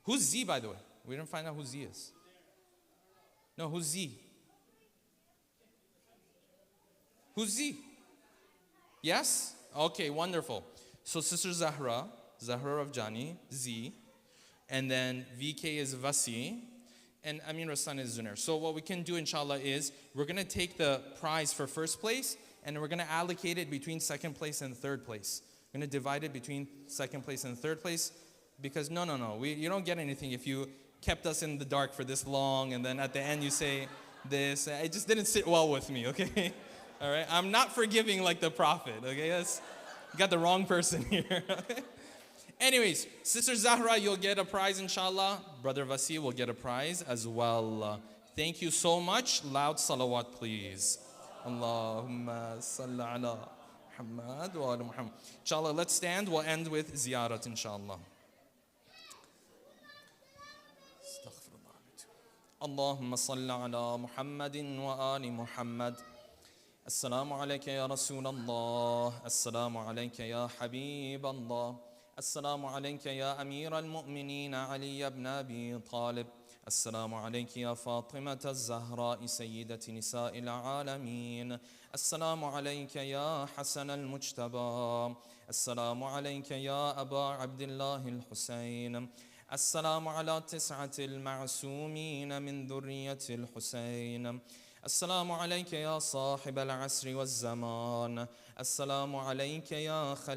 who's Z, by the way? We didn't find out who Z is. No, who's Z? Who's Z? Yes? Okay, wonderful. So Sister Zahra of Jani, Z. And then VK is Vasi. And Amin Rastani is Zunair. So what we can do, inshallah, is we're going to take the prize for first place and we're going to allocate it between second place and third place. We're going to divide it between second place and third place because no. You don't get anything if you kept us in the dark for this long and then at the end you say this. It just didn't sit well with me, okay? All right? I'm not forgiving like the Prophet, okay? You got the wrong person here. Anyways, Sister Zahra, you'll get a prize, inshallah. Brother Vasi will get a prize as well. Thank you so much. Loud salawat, please. Allahumma salli ala Muhammad wa ala Muhammad. Inshallah, let's stand. We'll end with ziyarat, inshallah. Allahumma salli ala Muhammadin wa ali Muhammad. Assalamu alayka ya Rasulullah. Assalamu alayka ya Habib Allah. السلام عليك يا أمير المؤمنين علي بن أبي طالب السلام عليك يا فاطمة الزهراء سيدة نساء العالمين السلام عليك يا حسن المجتبى السلام عليك يا أبا عبد الله الحسين السلام على 9 المعصومين من ذرية الحسين السلام عليك يا صاحب العصر والزمان السلام عليك يا خليل